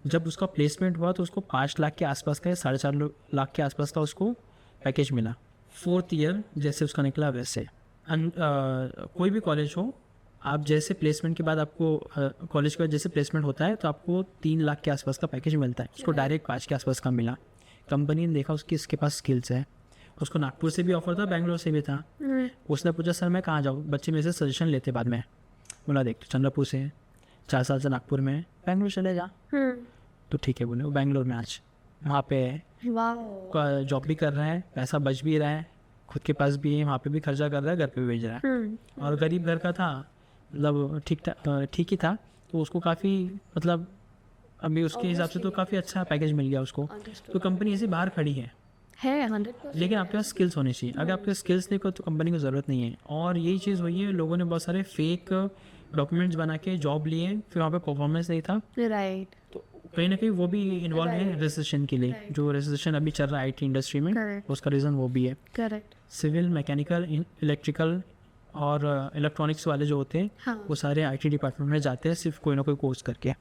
Speaker 2: जब उसका प्लेसमेंट हुआ तो उसको 5 लाख के आसपास का, 4.5 लाख के आसपास का उसको पैकेज मिला। 4th ईयर जैसे उसका निकला वैसे कोई भी कॉलेज हो, आप जैसे प्लेसमेंट के बाद आपको कॉलेज के बाद जैसे प्लेसमेंट होता है तो आपको 3 लाख के आसपास का पैकेज मिलता है, उसको डायरेक्ट 5 के आसपास का मिला। कंपनी ने देखा इसके पास स्किल्स है, उसको नागपुर से भी ऑफर था, बेंगलोर से भी था। उसने पूछा सर मैं कहाँ जाऊँ, बच्चे मेरे से सजेशन लेते बाद में। बोला देख चंद्रपुर से 4 साल से नागपुर में, बेंगलोर चले जा। तो ठीक है बोले, वो बेंगलोर में आज वहाँ पे जॉब भी कर रहा है, पैसा बच भी रहा है, खुद के पास भी है, वहाँ पे भी खर्चा कर रहा है, घर पे भी भेज रहा है। और गरीब घर का था, मतलब ठीक ही था, तो उसको काफ़ी मतलब अभी उसके हिसाब से तो काफ़ी अच्छा पैकेज मिल गया उसको। तो कंपनी ऐसे बाहर खड़ी है
Speaker 1: 100%।
Speaker 2: लेकिन आपके पास स्किल्स होने चाहिए। अगर आपके स्किल्स नहीं हो तो कंपनी को ज़रूरत नहीं है। और यही चीज़ हुई है, लोगों ने बहुत सारे फेक डॉक्यूमेंट्स बना के जॉब लिए, फिर वहाँ पे परफॉर्मेंस नहीं था,
Speaker 1: राइट।
Speaker 2: तो कहीं ना कहीं वो भी इन्वॉल्व है रिसेशन के लिए। जो रिसेशन अभी चल रहा है IT इंडस्ट्री में, उसका रीज़न वो भी है।
Speaker 1: करेक्ट।
Speaker 2: सिविल, मैकेनिकल, इलेक्ट्रिकल और इलेक्ट्रॉनिक्स वाले जो होते हैं वो सारे IT डिपार्टमेंट में जाते हैं सिर्फ कोई ना कोई कोर्स करके।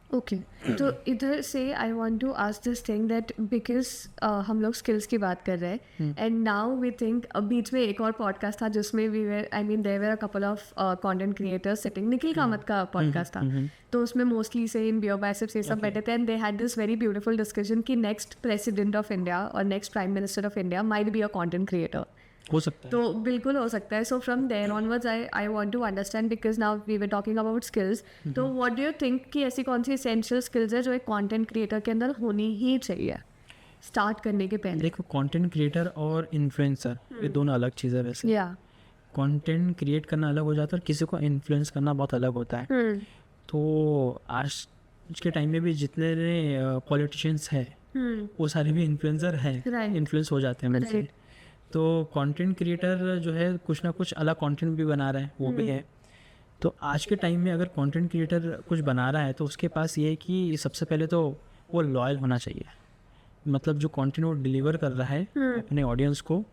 Speaker 1: ओके तो इधर से I want to ask this thing that because हम लोग स्किल्स की बात कर रहे हैं एंड नाउ वी थिंक बीच में एक और पॉडकास्ट था जिसमें we were there were a couple of content creators sitting, Nikhil Kamath का पॉडकास्ट था, तो उसमें मोस्टली से इन बियर बाइसेप्स ये सब बैठे थे and they had this very beautiful discussion कि नेक्स्ट प्रेसिडेंट ऑफ इंडिया और next prime minister of India might be a content creator.
Speaker 2: हो सकता है,
Speaker 1: तो बिल्कुल हो सकता है। So from there onwards I want to understand because now we were talking about skills, तो व्हाट डू यू थिंक कि ऐसी कौन सी एसेंशियल स्किल्स है जो एक कंटेंट क्रिएटर के अंदर होनी ही चाहिए स्टार्ट करने के पहले?
Speaker 2: देखो कंटेंट क्रिएटर और इन्फ्लुएंसर ये दोनों अलग चीज़ है वैसे।
Speaker 1: या
Speaker 2: कंटेंट क्रिएट करना अलग हो जाता है और किसी को इन्फ्लुएंस करना बहुत अलग होता है। तो आज के टाइम में भी जितने पॉलिटिशियंस हैं वो सारे भी इन्फ्लुएंसर हैं, इन्फ्लुएंस हो जाते हैं मुझसे। तो कंटेंट क्रिएटर जो है कुछ ना कुछ अलग कंटेंट भी बना रहा है, वो भी है। तो आज के टाइम में अगर कंटेंट क्रिएटर कुछ बना रहा है तो उसके पास ये है कि सबसे पहले तो वो लॉयल होना चाहिए, मतलब जो कंटेंट वो डिलीवर कर रहा है अपने ऑडियंस को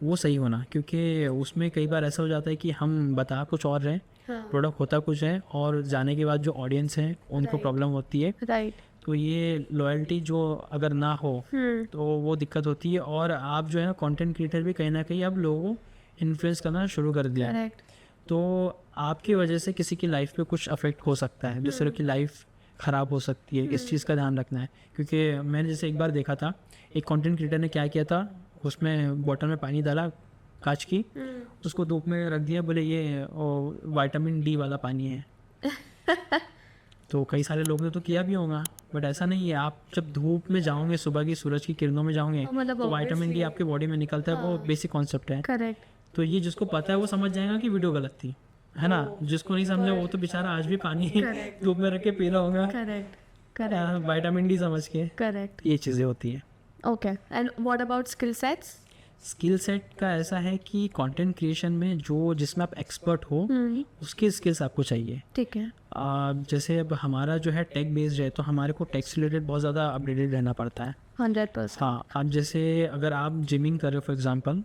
Speaker 2: वो सही होना। क्योंकि उसमें कई बार ऐसा हो जाता है कि हम बता कुछ और रहे, प्रोडक्ट होता कुछ है और जाने के बाद जो ऑडियंस है उनको प्रॉब्लम होती है। तो ये लॉयल्टी जो अगर ना हो तो वो दिक्कत होती है। और आप जो है ना कंटेंट क्रिएटर भी कहीं ना कहीं अब लोगों को इन्फ्लुएंस करना शुरू कर दिया है। तो आपकी वजह से किसी की लाइफ पे कुछ अफेक्ट हो सकता है, दूसरों की लाइफ ख़राब हो सकती है, इस चीज़ का ध्यान रखना है। क्योंकि मैंने जैसे एक बार देखा था एक कंटेंट क्रिएटर ने क्या किया था, उसमें बॉटल में पानी डाला कांच की, उसको धूप में रख दिया, बोले ये विटामिन D वाला पानी है। तो कई सारे लोगों ने तो किया भी होगा, बट ऐसा नहीं है, आप जब धूप में जाओगे, सुबह की सूरज की किरणों में जाओगे,
Speaker 1: मतलब
Speaker 2: तो विटामिन डी आपके बॉडी में निकलता है, वो बेसिक कॉन्सेप्ट है।
Speaker 1: करेक्ट।
Speaker 2: तो ये जिसको पता है वो समझ जाएगा कि वीडियो गलत थी, है ना। जिसको नहीं समझा वो तो बेचारा आज भी पानी धूप में रख के पी रहा होगा
Speaker 1: करेक्ट
Speaker 2: विटामिन डी समझ के।
Speaker 1: करेक्ट।
Speaker 2: ये चीज़ें होती है।
Speaker 1: Okay, and what about skill sets?
Speaker 2: Skill set का ऐसा है कि कंटेंट क्रिएशन में जो जिसमें आप एक्सपर्ट हो उसकी स्किल्स आपको चाहिए।
Speaker 1: ठीक है।
Speaker 2: जैसे अब हमारा जो है टेक बेस्ड है, तो हमारे को टेक से रिलेटेड बहुत ज़्यादा अपडेटेड रहना पड़ता है।
Speaker 1: 100%।
Speaker 2: हाँ, अब जैसे अगर आप जिमिंग कर रहे हो फॉर एग्जांपल,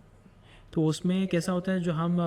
Speaker 2: तो उसमें कैसा होता है, जो हम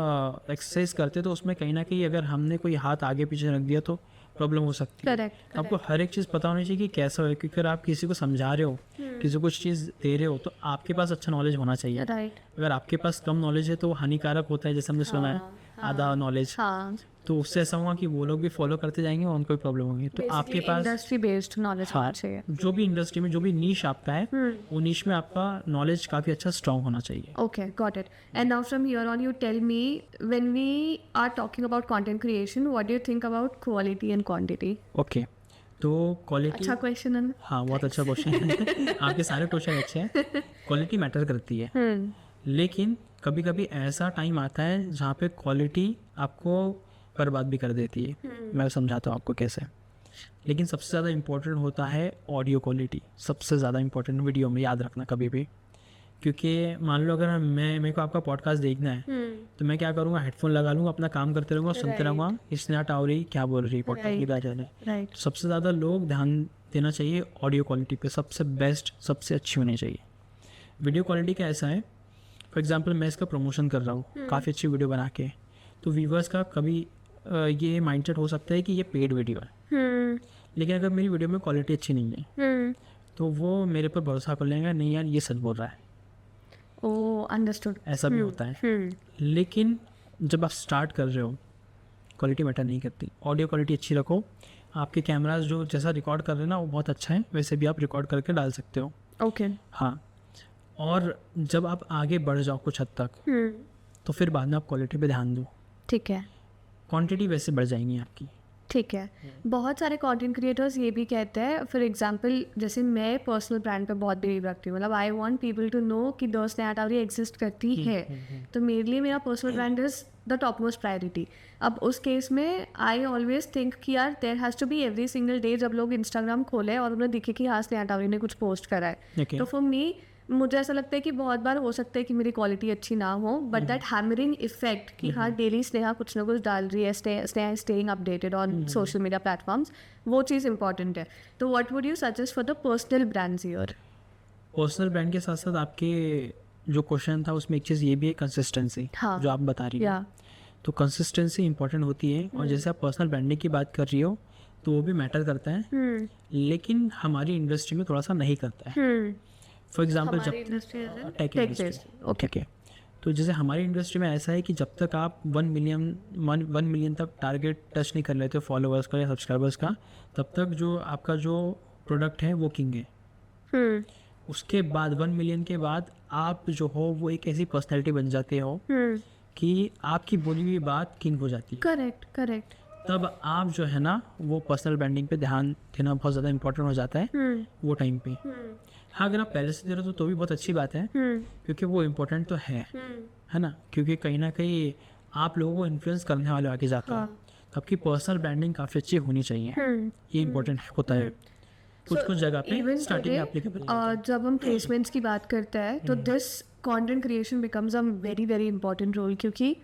Speaker 2: एक्सरसाइज करते हैं तो उसमें कहीं ना कहीं अगर हमने कोई हाथ आगे पीछे रख दिया तो प्रॉब्लम हो सकती है।
Speaker 1: करेक्ट।
Speaker 2: आपको हर एक चीज़ पता होनी चाहिए कि कैसा हो, क्योंकि अगर आप किसी को समझा रहे हो, किसी को कुछ चीज़ दे रहे हो, तो आपके पास अच्छा नॉलेज होना चाहिए।
Speaker 1: राइट।
Speaker 2: अगर आपके पास कम नॉलेज है तो वो हानिकारक होता है, जैसे हमने सुना है आधा नॉलेज।
Speaker 1: हाँ,
Speaker 2: तो उससे ऐसा हुआ कि वो लोग भी फॉलो करते जाएंगे और उनको भी प्रॉब्लम होगी। तो आपके पास
Speaker 1: इंडस्ट्री बेस्ड नॉलेज होना चाहिए।
Speaker 2: जो भी इंडस्ट्री में जो भी नीश आपका है, वो नीश में आपका नॉलेज काफ़ी अच्छा स्ट्रांग होना चाहिए।
Speaker 1: Okay, got it. And now from here on, you tell me, when we are talking about content creation, what do you think about quality and quantity?
Speaker 2: Okay, तो क्वालिटी,
Speaker 1: अच्छा क्वेश्चन है ना?
Speaker 2: हाँ बहुत अच्छा क्वेश्चन है। आपके सारे क्वेश्चन अच्छे हैं। क्वालिटी मैटर करती है, लेकिन कभी कभी ऐसा टाइम आता है जहाँ पे क्वालिटी आपको बर्बाद भी कर देती है। मैं समझाता हूँ आपको कैसे। लेकिन सबसे ज़्यादा इम्पोर्टेंट होता है ऑडियो क्वालिटी, सबसे ज़्यादा इम्पोर्टेंट वीडियो में, याद रखना कभी भी। क्योंकि मान लो अगर मेरे को आपका पॉडकास्ट देखना है, तो मैं क्या करूँगा, हेडफोन लगा लूँगा, अपना काम करते रहूँगा, सुनते रहूँगा, इसने टावरी क्या बोल रही है पॉडकास्ट की बात है।
Speaker 1: राइट।
Speaker 2: सबसे ज़्यादा लोग ध्यान देना चाहिए ऑडियो क्वालिटी पे, सबसे बेस्ट, सबसे अच्छी होनी चाहिए। वीडियो क्वालिटी का ऐसा है, फॉर एग्जांपल मैं इसका प्रमोशन कर रहा हूँ काफ़ी अच्छी वीडियो बना के, तो व्यूवर्स का कभी ये माइंडसेट हो सकता है कि ये पेड वीडियो है। लेकिन अगर मेरी वीडियो में क्वालिटी अच्छी नहीं है तो वो मेरे पर भरोसा कर लेंगे, नहीं यार ये सच बोल रहा है।
Speaker 1: ओह, अंडरस्टूड।
Speaker 2: ऐसा भी होता है। लेकिन जब आप स्टार्ट कर रहे हो, क्वालिटी मैटर नहीं करती, ऑडियो क्वालिटी अच्छी रखो। आपके कैमराज जो जैसा रिकॉर्ड कर रहे हैं ना वो बहुत अच्छा है, वैसे भी आप रिकॉर्ड करके डाल सकते हो।
Speaker 1: ओके।
Speaker 2: हाँ, और जब आप आगे बढ़ जाओ कुछ हद तक, तो फिर बाद में आप क्वालिटी पे ध्यान दो।
Speaker 1: ठीक है।
Speaker 2: क्वांटिटी वैसे बढ़ जाएंगी आपकी।
Speaker 1: ठीक है। बहुत सारे कंटेंट क्रिएटर्स ये भी कहते हैं, फॉर एग्जांपल जैसे मैं पर्सनल ब्रांड पे बहुत बिलीव रखती हूँ, मतलब I want people to know कि द स्नैट आवर एग्जिस्ट करती है, तो मेरे लिए मेरा personal brand is the top most priority. अब उस केस में आई ऑलवेज थिंक कि यार there has to be every single day जब लोग इंस्टाग्राम खोले और उन्हें दिखे कि हाँ स्नैट आवर ने कुछ पोस्ट करा है, तो फॉर मी मुझे ऐसा लगता है कि बहुत बार हो सकता है कि मेरी क्वालिटी अच्छी ना हो, बट दैट हैमरिंग इफेक्ट कि हाँ डेली स्नेहा कुछ ना कुछ डाल रही है, Sneha staying updated on social media platforms, वो चीज़ इंपॉर्टेंट है। तो what would you suggest for the personal brands here?
Speaker 2: Personal brand के साथ साथ आपके जो क्वेश्चन था उसमें एक चीज़ ये भी है, कंसिस्टेंसी।
Speaker 1: हाँ।
Speaker 2: जो आप बता रही हो, तो कंसिस्टेंसी इंपॉर्टेंट होती है। और जैसे आप पर्सनल ब्रांडिंग की बात कर रही हो तो वो भी मैटर करता है, लेकिन हमारी इंडस्ट्री में थोड़ा सा नहीं करता है। फॉर एग्जाम्पल जब टेक इंडस्ट्री, ओके, तो जैसे हमारी इंडस्ट्री में ऐसा है कि जब तक आप 1 मिलियन तक टारगेट टच नहीं कर लेते फॉलोअर्स का या सब्सक्राइबर्स का, तब तक जो आपका जो प्रोडक्ट है वो किंग है। उसके बाद 1 मिलियन के बाद आप जो हो वो एक ऐसी पर्सनैलिटी बन जाते हो कि आपकी बोली हुई बात किंग हो जाती है।
Speaker 1: Correct correct.
Speaker 2: तब आप जो है ना वो पर्सनल ब्रांडिंग पे ध्यान देना बहुत ज़्यादा इंपॉर्टेंट हो जाता है वो टाइम पे। हाँ, अगर आप पहले से दे रहे हो तो भी बहुत अच्छी बात है, क्योंकि वो इम्पोर्टेंट तो है ना, क्योंकि कहीं ना कहीं आप लोगों को इन्फ्लुएंस करने वाले आगे जाकर। तो आपकी पर्सनल ब्रांडिंग काफ़ी अच्छी होनी चाहिए, ये इम्पोर्टेंट होता है। कुछ जगह पे स्टार्टिंग में एप्लीकेबल।
Speaker 1: जब हम प्लेसमेंट्स की बात करते हैं तो this content creation becomes a very very important role, क्योंकि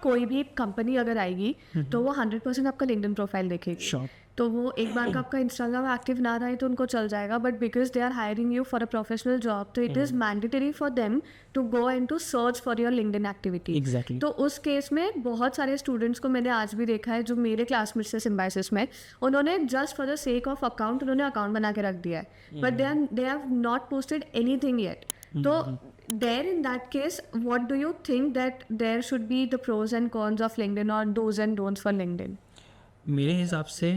Speaker 1: कोई भी कंपनी अगर आएगी तो वो 100% आपका लिंक्डइन प्रोफाइल देखेगी।
Speaker 2: Sure.
Speaker 1: तो वो एक बार का आपका इंस्टाग्राम एक्टिव ना रहे तो उनको चल जाएगा, but because they are hiring you for a professional job, तो it is mandatory for them to go and to search for your LinkedIn activity.
Speaker 2: Exactly.
Speaker 1: तो उस केस में बहुत सारे स्टूडेंट्स को मैंने आज भी देखा है जो मेरे क्लासमेट्स से सिम्बाइसिस में, उन्होंने just for the sake of account उन्होंने अकाउंट बना के रख दिया है, but they have not posted anything yet. तो there in that case, what do you think that there should be the pros and cons of LinkedIn or do's and don'ts for LinkedIn?
Speaker 2: मेरे हिसाब से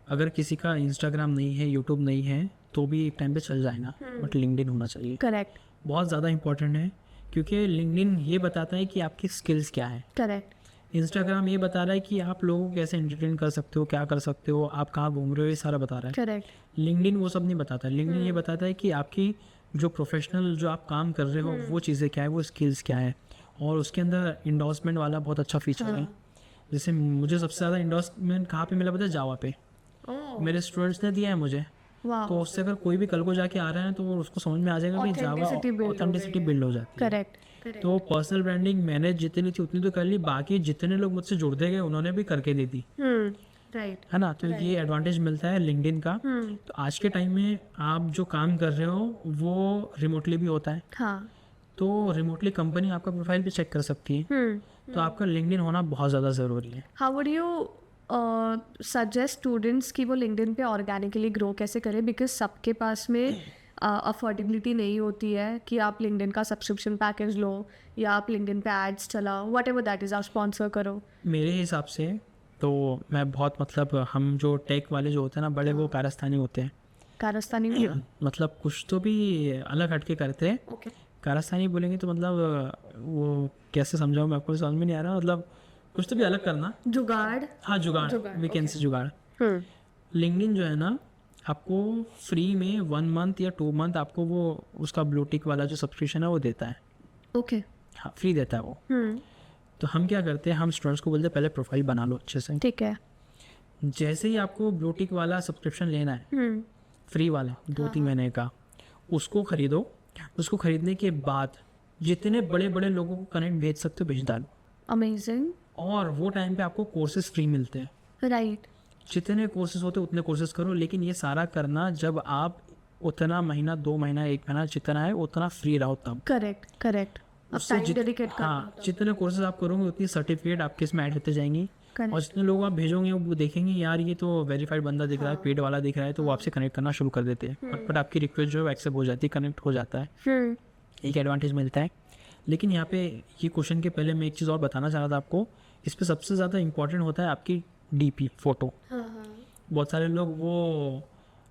Speaker 2: अगर किसी का Instagram नहीं है, YouTube नहीं है, तो भी एक टाइम पे चल जाएगा, बट लिंक्डइन होना चाहिए।
Speaker 1: करेक्ट।
Speaker 2: बहुत ज़्यादा इंपॉर्टेंट है, क्योंकि लिंक्डइन ये बताता है कि आपकी स्किल्स क्या है।
Speaker 1: करेक्ट।
Speaker 2: इंस्टाग्राम ये बता रहा है कि आप लोगों को कैसे एंटरटेन कर सकते हो, क्या कर सकते हो, आप कहाँ घूम रहे हो, ये सारा बता रहा है।
Speaker 1: करेक्ट।
Speaker 2: लिंक्डइन वो सब नहीं बताता। लिंक्डइन ये बताता है कि आपकी जो प्रोफेशनल जो आप काम कर रहे हो वो चीज़ें क्या है, वो स्किल्स क्या है। और उसके अंदर इंडोर्समेंट वाला बहुत अच्छा फीचर है। जैसे मुझे सबसे ज़्यादा इंडोर्समेंट कहाँ पे मिला पता है? जावा पे। मेरे स्टूडेंट्स ने दिया है मुझे। तो उससे अगर कोई भी कल को जाके आ रहा है तो उसको समझ में आ जाएगा कि जावा ऑथेंटिसिटी बिल्ड हो जाती है।
Speaker 1: करेक्ट।
Speaker 2: तो पर्सनल ब्रांडिंग मैंने जितनी थी उतनी तो कर ली, बाकी जितने लोग मुझसे जुड़ते गए उन्होंने भी करके दे दी,
Speaker 1: राइट।
Speaker 2: है ना। तो ये एडवांटेज मिलता है लिंक्डइन का। तो आज के टाइम में आप जो काम कर रहे हो वो रिमोटली भी होता है।
Speaker 1: हाँ।
Speaker 2: तो रिमोटली कंपनी आपका प्रोफाइल भी चेक कर सकती है। तो आपका लिंक्डइन होना बहुत ज़्यादा ज़रूरी है।
Speaker 1: How would you suggest students कि वो लिंक्डइन पे ऑर्गेनिकली ग्रो कैसे करें? बिकॉज सबके पास में अफोर्डेबिलिटी नहीं होती है कि आप लिंक्डइन का सब्सक्रिप्शन पैकेज लो या आप लिंक्डइन पे एड्स चलाओ, वट एवर दैट इज़, आप स्पॉन्सर करो।
Speaker 2: मेरे हिसाब से तो मैं बहुत मतलब हम जो टेक वाले जो होते हैं ना बड़े, वो कारस्तानी होते हैं।
Speaker 1: कारस्तानी में
Speaker 2: मतलब कुछ तो भी अलग हटके करते हैं।
Speaker 1: ओके।
Speaker 2: कारस्तानी बोलेंगे तो मतलब वो कैसे समझाऊँ मैं आपको, समझ में नहीं आ रहा। मतलब कुछ तो भी अलग करना।
Speaker 1: जुगाड़।
Speaker 2: हाँ जुगाड़, वीकेंड से जुगाड़। लिंक्डइन जो है ना आपको फ्री में 1 मंथ या 2 मंथ आपको वो उसका ब्लूटिक वाला जो सब्सक्रिप्शन है वो देता है।
Speaker 1: ओके।
Speaker 2: हाँ फ्री देता है वो। तो हम क्या करते हैं, हम स्टूडेंट्स को बोलते हैं पहले प्रोफाइल बना लो अच्छे से।
Speaker 1: ठीक है।
Speaker 2: जैसे ही आपको ब्लूटिक वाला सब्सक्रिप्शन लेना है फ्री वाला 2-3 महीने का, उसको खरीदो। उसको खरीदने के बाद जितने बड़े बड़े लोगों को कनेक्ट भेज सकते हो भेज डालो।
Speaker 1: अमेजिंग।
Speaker 2: और वो टाइम पे आपको कोर्सेज फ्री मिलते हैं।
Speaker 1: राइट।
Speaker 2: जितने कोर्सेज होते हैं उतने कोर्सेज करो, लेकिन ये सारा करना जब आप उतना महीना 2 महीना 1 महीना जितना है उतना फ्री रहो तब।
Speaker 1: Correct correct.
Speaker 2: उससे हाँ जितने कोर्सेज आप करोगे उतनी सर्टिफिकेट आपके इसमें ऐड होते जाएंगी। और जितने लोग आप भेजोगे वो देखेंगे यार ये तो वेरीफाइड बंदा दिख रहा है, पेड वाला दिख रहा है, तो वो आपसे कनेक्ट करना शुरू कर देते हैं। बट आपकी रिक्वेस्ट जो है एक्सेप्ट हो जाती है, कनेक्ट हो जाता है। एक एडवांटेज मिलता है। लेकिन यहाँ पे ये क्वेश्चन के पहले मैं एक चीज़ और बताना चाह रहा था आपको। इस पर सबसे ज़्यादा इंपॉर्टेंट होता है आपकी डीपी फोटो। बहुत सारे लोग वो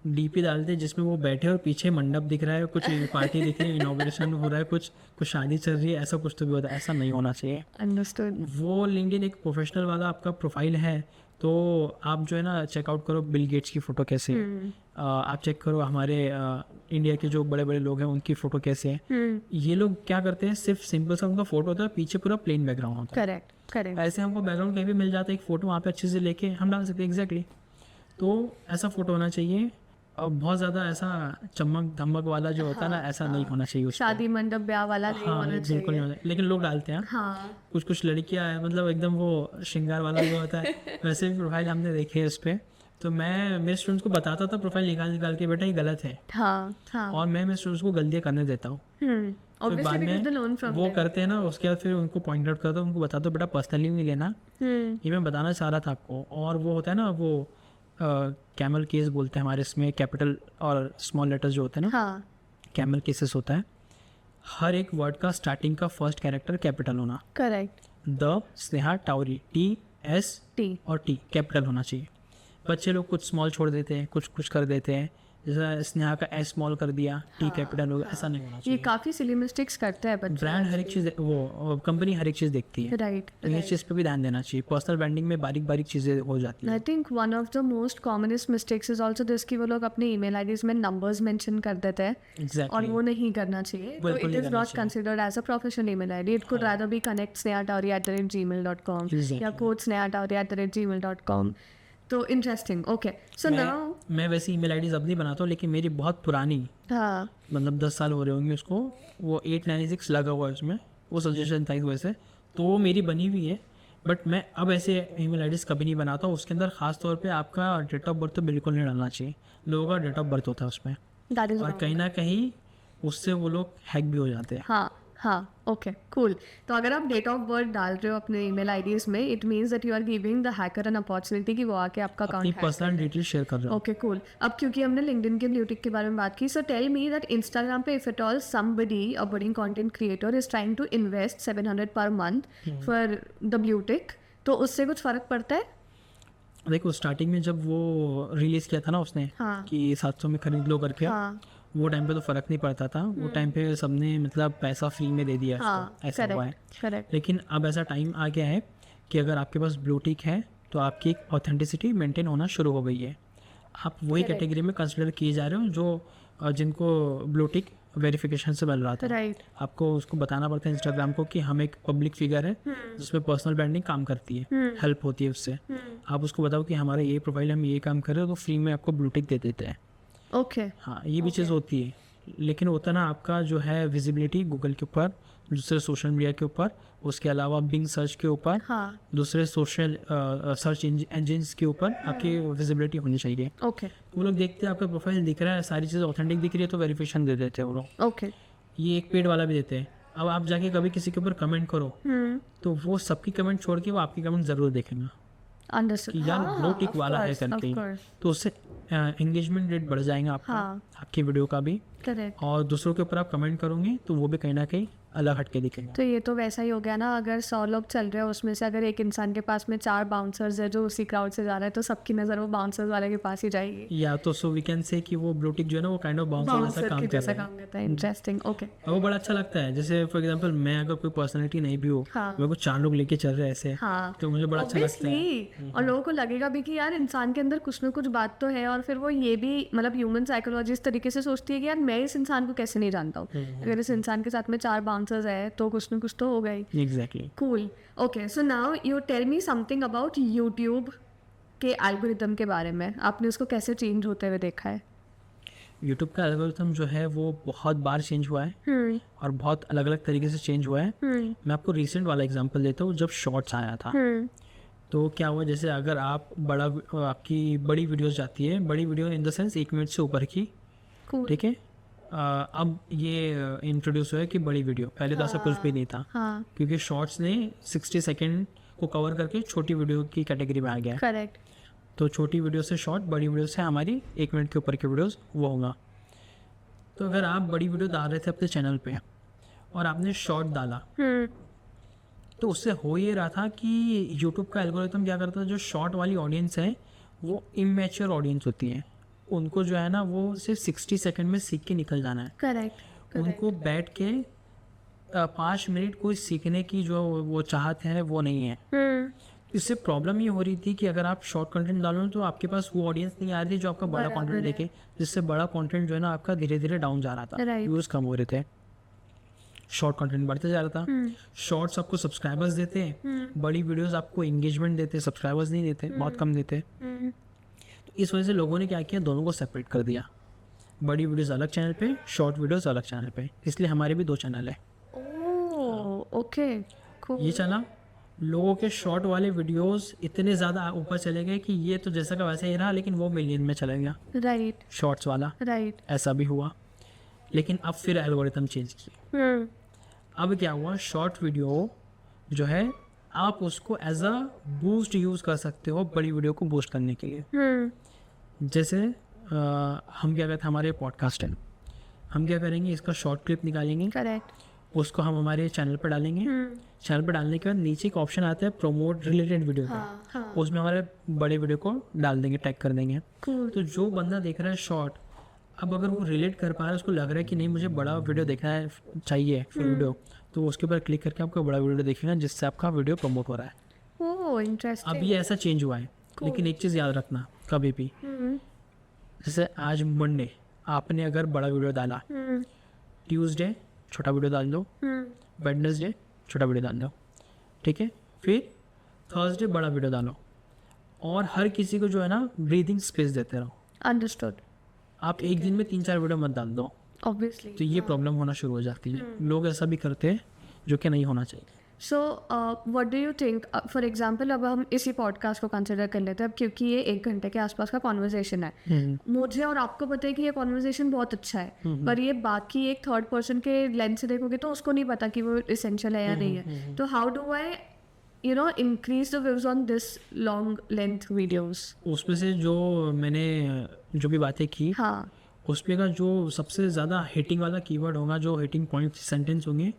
Speaker 2: डीपी डालते हैं जिसमें वो बैठे और पीछे मंडप दिख रहा है, कुछ पार्टी दिख रही है, इनॉग्रेशन हो रहा है, कुछ शादी चल रही है, ऐसा कुछ तो भी होता है। ऐसा नहीं होना चाहिए।
Speaker 1: अंडरस्टूड।
Speaker 2: वो लिंक्डइन एक प्रोफेशनल वाला आपका प्रोफाइल है, तो आप जो है ना चेकआउट करो बिल गेट्स की फ़ोटो कैसे है। आप चेक करो हमारे इंडिया के जो बड़े बड़े लोग हैं उनकी फ़ोटो कैसे है। ये लोग क्या करते हैं, सिर्फ सिंपल सा उनका फोटो होता है, पीछे पूरा प्लेन बैकग्राउंड होता है।
Speaker 1: करेक्ट।
Speaker 2: ऐसे हमको बैकग्राउंड कहीं भी मिल जाता है, एक फ़ोटो वहाँ पे अच्छे से लेके हम डाल सकते हैं। एग्जैक्टली। तो ऐसा फ़ोटो होना चाहिए। और बहुत ज़्यादा ऐसा चमक धमक वाला जो होता है ना, ऐसा नहीं होना चाहिए।
Speaker 1: शादी मंडप ब्याह वाला नहीं होना चाहिए।
Speaker 2: बिल्कुल नहीं होना, लेकिन लोग डालते हैं। कुछ लड़कियां हैं मतलब एकदम वो श्रृंगार वाला जो होता है वैसे भी प्रोफाइल हमने देखे है उस पर। तो मैं मेरे स्टूडेंट्स को बताता था प्रोफाइल निकाल के बेटा ये गलत है। और मैं मेरे स्टूडेंट्स को गलतियाँ करने देता हूँ। फिर बाद में वो करते हैं ना, उसके बाद फिर उनको पॉइंट आउट करता हूँ, उनको बताता हूँ बेटा पर्सनली नहीं लेना, ये मैं बताना चाह रहा था आपको। और वो होता है ना वो कैमल केस बोलते हैं हमारे इसमें, कैपिटल और स्मॉल लेटर्स जो होते हैं ना, कैमल केसेस होता है। हर एक वर्ड का स्टार्टिंग का फर्स्ट कैरेक्टर कैपिटल होना।
Speaker 1: Correct.
Speaker 2: The Sneha Tawari TST और T कैपिटल होना चाहिए। बच्चे लोग कुछ स्मॉल छोड़ देते हैं, कुछ कर देते हैं, जैसा स्नेहा का S स्मॉल कर दिया, T कैपिटल हो गया, ऐसा नहीं होना चाहिए।
Speaker 1: ये काफ़ी सिली मिस्टेक्स करते हैं बच्चे।
Speaker 2: ब्रांड हर एक चीज़, वो कंपनी हर एक चीज़ देखती है।
Speaker 1: राइट।
Speaker 2: तो इस चीज़ पे भी ध्यान देना चाहिए। पर्सनल ब्रांडिंग में बारीक बारीक चीज़ें हो जाती हैं।
Speaker 1: आई think one of the most commonest mistakes is also this कि वो लोग अपने ईमेल आईडीज में नंबर्स मेंशन कर देते हैं।
Speaker 2: Exactly.
Speaker 1: और वो नहीं करना चाहिए। तो it is not considered as a professional email ID. It could rather be connect@snehatowri@gmail.com या quote@snehatowri@gmail.com। तो इंटरेस्टिंग। ओके, सो नाउ
Speaker 2: मैं वैसे ईमेल आईडीज अब नहीं बनाता हूँ, लेकिन मेरी बहुत पुरानी, मतलब 10 साल हो रहे होंगे उसको, वो 896 लगा हुआ है उसमें, वो सजेशन था इस वजह से, तो वो मेरी बनी हुई है। बट मैं अब ऐसे ईमेल आईडीज कभी नहीं बनाता हूँ। उसके अंदर खास तौर पे आपका डेट ऑफ बर्थ तो बिल्कुल नहीं डालना चाहिए। लोगों का डेट ऑफ बर्थ होता है उसमें, और कहीं ना कहीं उससे वो लोग हैक भी हो जाते हैं।
Speaker 1: Okay, cool. तो अगर आप डेट ऑफ बर्थ डाल रहे हो अपने ईमेल आईडीज में, it means that you are giving the hacker an opportunity कि वो आके आपका account hack
Speaker 2: personal detail share कर रहे हो।
Speaker 1: Okay, cool. अब क्योंकि हमने लिंक्डइन के ब्लूटिक के बारे में बात की, so tell me that Instagram पे if at all somebody a budding content creator is trying to invest 700 per month for the blue tick, तो उससे कुछ फर्क पड़ता है?
Speaker 2: देखो स्टार्टिंग में जब वो रिलीज किया था ना उसने कि 700 में खरीद लो करके, वो टाइम पे तो फर्क नहीं पड़ता था। वो टाइम पे सबने मतलब पैसा फ्री में दे दिया, ऐसा हुआ है। लेकिन अब ऐसा टाइम आ गया है कि अगर आपके पास ब्लू टिक है तो आपकी एक ऑथेंटिसिटी मेंटेन होना शुरू हो गई है। आप वही कैटेगरी में कंसिडर किए जा रहे हो जो जिनको ब्लू टिक वेरिफिकेशन से मिल रहा था।
Speaker 1: राइट।
Speaker 2: आपको उसको बताना पड़ता है इंस्टाग्राम को कि हम एक पब्लिक फिगर है जिसमें पर्सनल ब्रांडिंग काम करती है, हेल्प होती है उससे। आप उसको बताओ कि हमारा ये प्रोफाइल, हम ये काम कर रहे हो, तो फ्री में आपको ब्लू टिक दे देते हैं।
Speaker 1: ओके।
Speaker 2: हाँ, ये भी चीज़ होती है। लेकिन उतना आपका जो है विजिबिलिटी गूगल के ऊपर, दूसरे सोशल मीडिया के ऊपर, उसके अलावा बिंग सर्च के ऊपर,
Speaker 1: हाँ।
Speaker 2: दूसरे सोशल सर्च इंजिन्स के ऊपर आपकी विजिबिलिटी होनी चाहिए।
Speaker 1: ओके।
Speaker 2: वो लोग देखते हैं आपका प्रोफाइल दिख रहा है, सारी चीज़ें ऑथेंटिक दिख रही है, तो वेरिफिकेशन दे देते हैं वो लोग।
Speaker 1: ओके।
Speaker 2: ये एक पेड वाला भी देते हैं। अब आप जाके कभी किसी के ऊपर कमेंट करो तो वो सबकी कमेंट छोड़ के वो आपकी कमेंट ज़रूर देखेंगे
Speaker 1: अंडरस्टूड।
Speaker 2: कि यार ब्लू टिक वाला है करके, तो उससे एंगेजमेंट रेट बढ़ जाएगा आपका,
Speaker 1: हाँ।
Speaker 2: आपकी वीडियो का भी।
Speaker 1: करेक्ट।
Speaker 2: और दूसरों के ऊपर आप कमेंट करोगे तो वो भी कहीं ना कहीं अलग हटके दिखेगा।
Speaker 1: तो ये तो वैसा ही हो गया ना, अगर 100 लोग चल रहे हैं उसमें से अगर एक इंसान के पास में 4 बाउंसर्स है जो उसी क्राउड से जा रहा है, तो सबकी नज़र वो बाउंसर्स वाले के पास ही जाएगी।
Speaker 2: या तो सो वी कैन से कि वो ब्लू टिक जो है ना वो काइंड ऑफ बाउंसर जैसा काम कर रहा है।
Speaker 1: करता है। इंटरेस्टिंग। ओके।
Speaker 2: और वो बड़ा अच्छा लगता है। जैसे फॉर एग्जांपल मैं अगर कोई पर्सनालिटी नहीं भी हो,
Speaker 1: हाँ।
Speaker 2: मेरे को 4 लोग लेके चल रहे हैं ऐसे,
Speaker 1: हाँ।
Speaker 2: तो मुझे बड़ा अच्छा लगता है।
Speaker 1: Obviously, और लोगों को लगेगा भी कि यार इंसान के अंदर कुछ ना कुछ बात तो है, और फिर वो ये भी मतलब ह्यूमन साइकोलॉजी इस तरीके से सोचती है कि यार मैं इस इंसान को कैसे नहीं जानता हूँ, अगर इस इंसान के साथ में 4 बाउंसर्स है तो कुछ ना कुछ तो होगा ही।
Speaker 2: Exactly.
Speaker 1: Cool. Okay, so now you tell me something about YouTube के एल्गोरिदम के बारे में। आपने उसको कैसे चेंज होते हुए देखा है?
Speaker 2: यूट्यूब का एल्गोरिथम जो है वो बहुत बार चेंज हुआ है और बहुत अलग अलग तरीके से चेंज हुआ है। मैं आपको रिसेंट वाला एग्जांपल देता हूँ। जब शॉर्ट्स आया था तो क्या हुआ, जैसे अगर आप आपकी बड़ी वीडियोस जाती है, बड़ी video in the sense 1 minute से ऊपर की, ठीक है। अब ये इंट्रोड्यूस हुआ है कि बड़ी वीडियो, पहले तो ऐसा कुछ भी नहीं था।
Speaker 1: हाँ।
Speaker 2: क्योंकि शॉर्ट्स ने 60 सेकेंड को कवर करके छोटी वीडियो की कैटेगरी में आ गया।
Speaker 1: करेक्ट।
Speaker 2: तो छोटी वीडियो से शॉर्ट, बड़ी वीडियो से हमारी 1 मिनट के ऊपर की वीडियोस वो होगा। तो अगर आप बड़ी वीडियो डाल रहे थे अपने चैनल पे और आपने शॉर्ट डाला तो उससे हो ये रहा था कि यूट्यूब का एल्गोरिथम क्या करता है, जो शॉर्ट वाली ऑडियंस है वो इमेच्योर ऑडियंस होती है, उनको जो है ना वो सिर्फ 60 सेकंड में सीख के निकल जाना है।
Speaker 1: करेक्ट।
Speaker 2: उनको बैठ के 5 मिनट कोई सीखने की जो वो चाहत है वो नहीं है। इससे प्रॉब्लम ये हो रही थी कि अगर आप शॉर्ट कंटेंट डालो तो आपके पास वो ऑडियंस नहीं आ रही थी जो आपका बड़ा कंटेंट देखे, जिससे बड़ा कंटेंट जो है ना आपका धीरे धीरे डाउन जा रहा था, व्यूज कम हो रहे थे, शॉर्ट कंटेंट बढ़ते जा रहा था। शॉर्ट्स आपको सब्सक्राइबर्स देते हैं, बड़ी वीडियोस आपको एंगेजमेंट देते हैं, सब्सक्राइबर्स नहीं देते, बहुत कम देते। तो इस वजह से लोगों ने क्या किया, दोनों को सेपरेट कर दिया। बड़ी वीडियोस अलग चैनल पे, शॉर्ट वीडियोस अलग चैनल पे। इसलिए हमारे भी 2 चैनल है।
Speaker 1: ओके।
Speaker 2: ये चला, लोगों के शॉर्ट वाले वीडियोस इतने ज़्यादा ऊपर चले गए कि ये तो जैसा का वैसा ही रहा, लेकिन वो मिलियन में चला गया।
Speaker 1: राइट।
Speaker 2: शॉर्ट्स वाला ऐसा भी हुआ। लेकिन अब फिर एल्गोरिथम चेंज किया। अब क्या हुआ, शॉर्ट वीडियो जो है आप उसको एज अ बूस्ट यूज़ कर सकते हो बड़ी वीडियो को बूस्ट करने के लिए। जैसे हम क्या कहते हैं, हमारे पॉडकास्ट है, हम क्या करेंगे, इसका शॉर्ट क्लिप निकालेंगे,
Speaker 1: करेक्ट,
Speaker 2: उसको हम हमारे चैनल पर डालेंगे। चैनल पर डालने के बाद नीचे एक ऑप्शन आता है प्रमोट रिलेटेड वीडियो का, उसमें हमारे बड़े वीडियो को डाल देंगे, टैग कर देंगे। तो जो बंदा देख रहा है शॉर्ट, अब अगर वो रिलेट कर पा रहा है, उसको लग रहा है कि नहीं मुझे बड़ा वीडियो देखना है, चाहिए फिर वीडियो, तो उसके ऊपर क्लिक करके आपको बड़ा वीडियो देखेगा जिससे आपका वीडियो प्रमोट हो रहा है।
Speaker 1: Oh interesting.
Speaker 2: अब ये ऐसा चेंज हुआ है। लेकिन एक चीज़ याद रखना, कभी भी जैसे आज मंडे आपने अगर बड़ा वीडियो डाला, ट्यूसडे छोटा वीडियो डाल दो, वेडनेसडे छोटा वीडियो डाल दो, ठीक है, फिर थर्सडे बड़ा वीडियो डालो, और हर किसी को जो है ना ब्रीदिंग स्पेस देते रहो।
Speaker 1: अंडरस्टूड।
Speaker 2: आप एक दिन में 3-4 वीडियो मत डाल दो,
Speaker 1: ऑब्वियसली।
Speaker 2: तो ये प्रॉब्लम होना शुरू हो जाती है। लोग ऐसा भी करते हैं जो कि नहीं होना चाहिए।
Speaker 1: So what do you think, for example अब हम इसी पॉडकास्ट को कंसिडर कर लेते हैं, अब क्योंकि ये 1 घंटे के आसपास का कॉन्वर्सेशन है, मुझे और आपको पता है कि ये कॉन्वर्सेशन बहुत अच्छा है, पर ये बाकी एक थर्ड पर्सन के लेंस से देखोगे तो उसको नहीं पता कि वो इसेंशियल है या नहीं है। तो how do I increase the views on this long length videos?
Speaker 2: उसमें से जो मैंने जो भी बातें की,
Speaker 1: हाँ,
Speaker 2: उसमें का जो सबसे ज़्यादा हिटिंग वाला कीवर्ड होगा, जो हिटिंग पॉइंट सेंटेंस होंगे,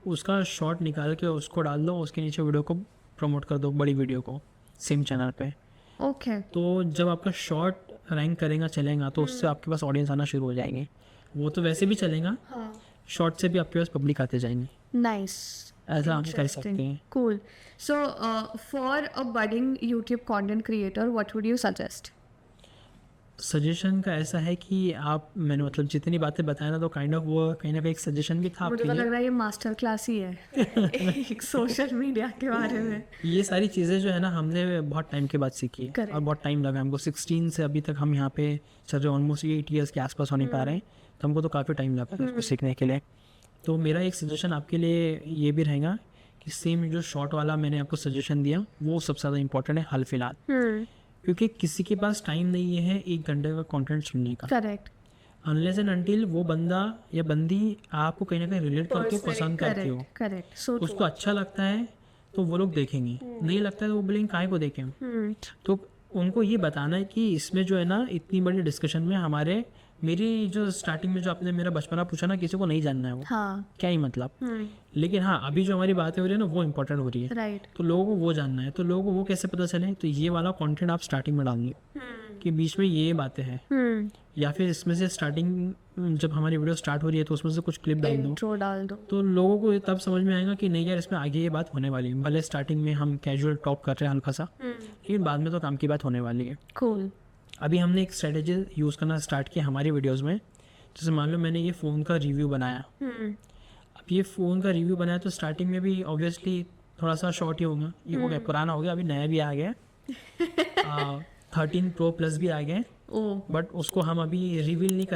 Speaker 2: उसका शॉर्ट निकाल के उसको डाल दो, उसके नीचे वीडियो को प्रमोट कर दो, बड़ी वीडियो को सेम चैनल पे।
Speaker 1: ओके।
Speaker 2: तो जब आपका शॉर्ट रैंक करेगा, चलेगा, तो उससे आपके पास ऑडियंस आना शुरू हो जाएंगे। वो तो वैसे भी चलेगा, शॉर्ट से भी आपके पास पब्लिक आते जाएंगे।
Speaker 1: नाइस।
Speaker 2: ऐसा हम कर सकते हैं।
Speaker 1: Cool. So, for a budding YouTube content creator, what would you suggest?
Speaker 2: Suggestion का ऐसा है कि आप, मैंने मतलब जितनी बातें बताया ना, तो काइंड ऑफ वो कहीं ना कहीं एक सजेशन भी था
Speaker 1: मुझे
Speaker 2: आपके
Speaker 1: तो लग
Speaker 2: लिए।
Speaker 1: रहा है ये मास्टर क्लास ही है एक सोशल मीडिया के बारे में।
Speaker 2: ये सारी चीज़ें जो है ना हमने बहुत टाइम के बाद सीखी है
Speaker 1: Correct.
Speaker 2: और बहुत टाइम लगा हमको। 16 से अभी तक हम यहाँ पे चल रहे, ऑलमोस्ट 8 ईयर्स के आसपास होने पा रहे हैं, तो हमको तो काफ़ी टाइम लगा है इसको सीखने के लिए। तो मेरा एक सजेशन आपके लिए ये भी रहेगा कि सेम जो शॉर्ट वाला मैंने आपको सजेशन दिया, वो सबसे ज़्यादा इंपॉर्टेंट है हाल फिलहाल, क्योंकि किसी के पास टाइम नहीं है 1 घंटे का कंटेंट सुनने का,
Speaker 1: करेक्ट
Speaker 2: अनलेस एंड अनटिल वो बंदा या बंदी आपको कहीं ना कहीं रिलेट करके पसंद करती हो,
Speaker 1: करेक्ट सो
Speaker 2: उसको अच्छा लगता है तो वो लोग देखेंगे, नहीं लगता है तो वो बोलेंगे काहे को देखें। तो उनको ये बताना है कि इसमें जो है ना इतनी बड़ी डिस्कशन में मेरी जो स्टार्टिंग में जो आपने मेरा बचपना पूछा ना, किसी को नहीं जानना है वो
Speaker 1: हाँ
Speaker 2: क्या ही मतलब, लेकिन हाँ अभी जो हमारी बातें हो रही है ना वो इम्पोर्टेंट हो रही है,
Speaker 1: राइट
Speaker 2: तो लोगों को वो जानना है। तो लोगों को वो कैसे पता चले, तो ये वाला कंटेंट आप स्टार्टिंग में डालिए कि बीच में ये बातें हैं, या फिर इसमें से स्टार्टिंग जब हमारी वीडियो स्टार्ट हो रही है तो उसमें से कुछ क्लिप डाल दो,
Speaker 1: इंट्रो डाल दो।
Speaker 2: तो लोगों को तब समझ में आएगा कि नहीं यार इसमें आगे ये बात होने वाली है। भले स्टार्टिंग में हम कैजुअल टॉक कर रहे हैं हल्का सा, लेकिन बाद में तो काम की बात होने वाली है।
Speaker 1: कूल।
Speaker 2: अभी हमने एक स्ट्रेटेजी यूज़ करना स्टार्ट किया हमारी वीडियोस में। जैसे मान लो मैंने ये फ़ोन का रिव्यू बनाया, अब ये फ़ोन का रिव्यू बनाया तो स्टार्टिंग में भी ऑब्वियसली थोड़ा सा शॉर्ट ही होगा, ये हो गया पुराना हो गया, अभी नया भी आ गया 13 Pro Plus भी आ गए, बट उसको हम अभी रिवील नहीं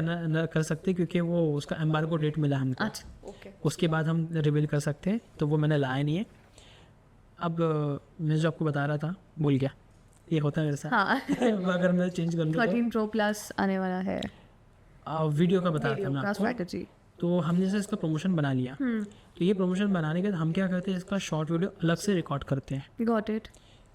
Speaker 2: कर सकते क्योंकि वो उसका एम्बार्गो डेट मिला हमको।
Speaker 1: अच्छा ओके।
Speaker 2: उसके बाद हम रिवील कर सकते हैं, तो वो मैंने लाया नहीं है। अब मैं जो आपको बता रहा था भूल गया, ये होता है मेरे साथ।
Speaker 1: हाँ
Speaker 2: अगर मैं चेंज कर लूँ
Speaker 1: 13 Pro Plus आने वाला है,
Speaker 2: वीडियो का बताया था मैं
Speaker 1: का
Speaker 2: आपको।
Speaker 1: स्ट्रेटजी।
Speaker 2: तो हमने जैसे इसका प्रमोशन बना लिया, तो ये प्रमोशन बनाने के बाद हम क्या करते हैं, इसका शॉर्ट वीडियो अलग से रिकॉर्ड करते हैं
Speaker 1: गॉट इट।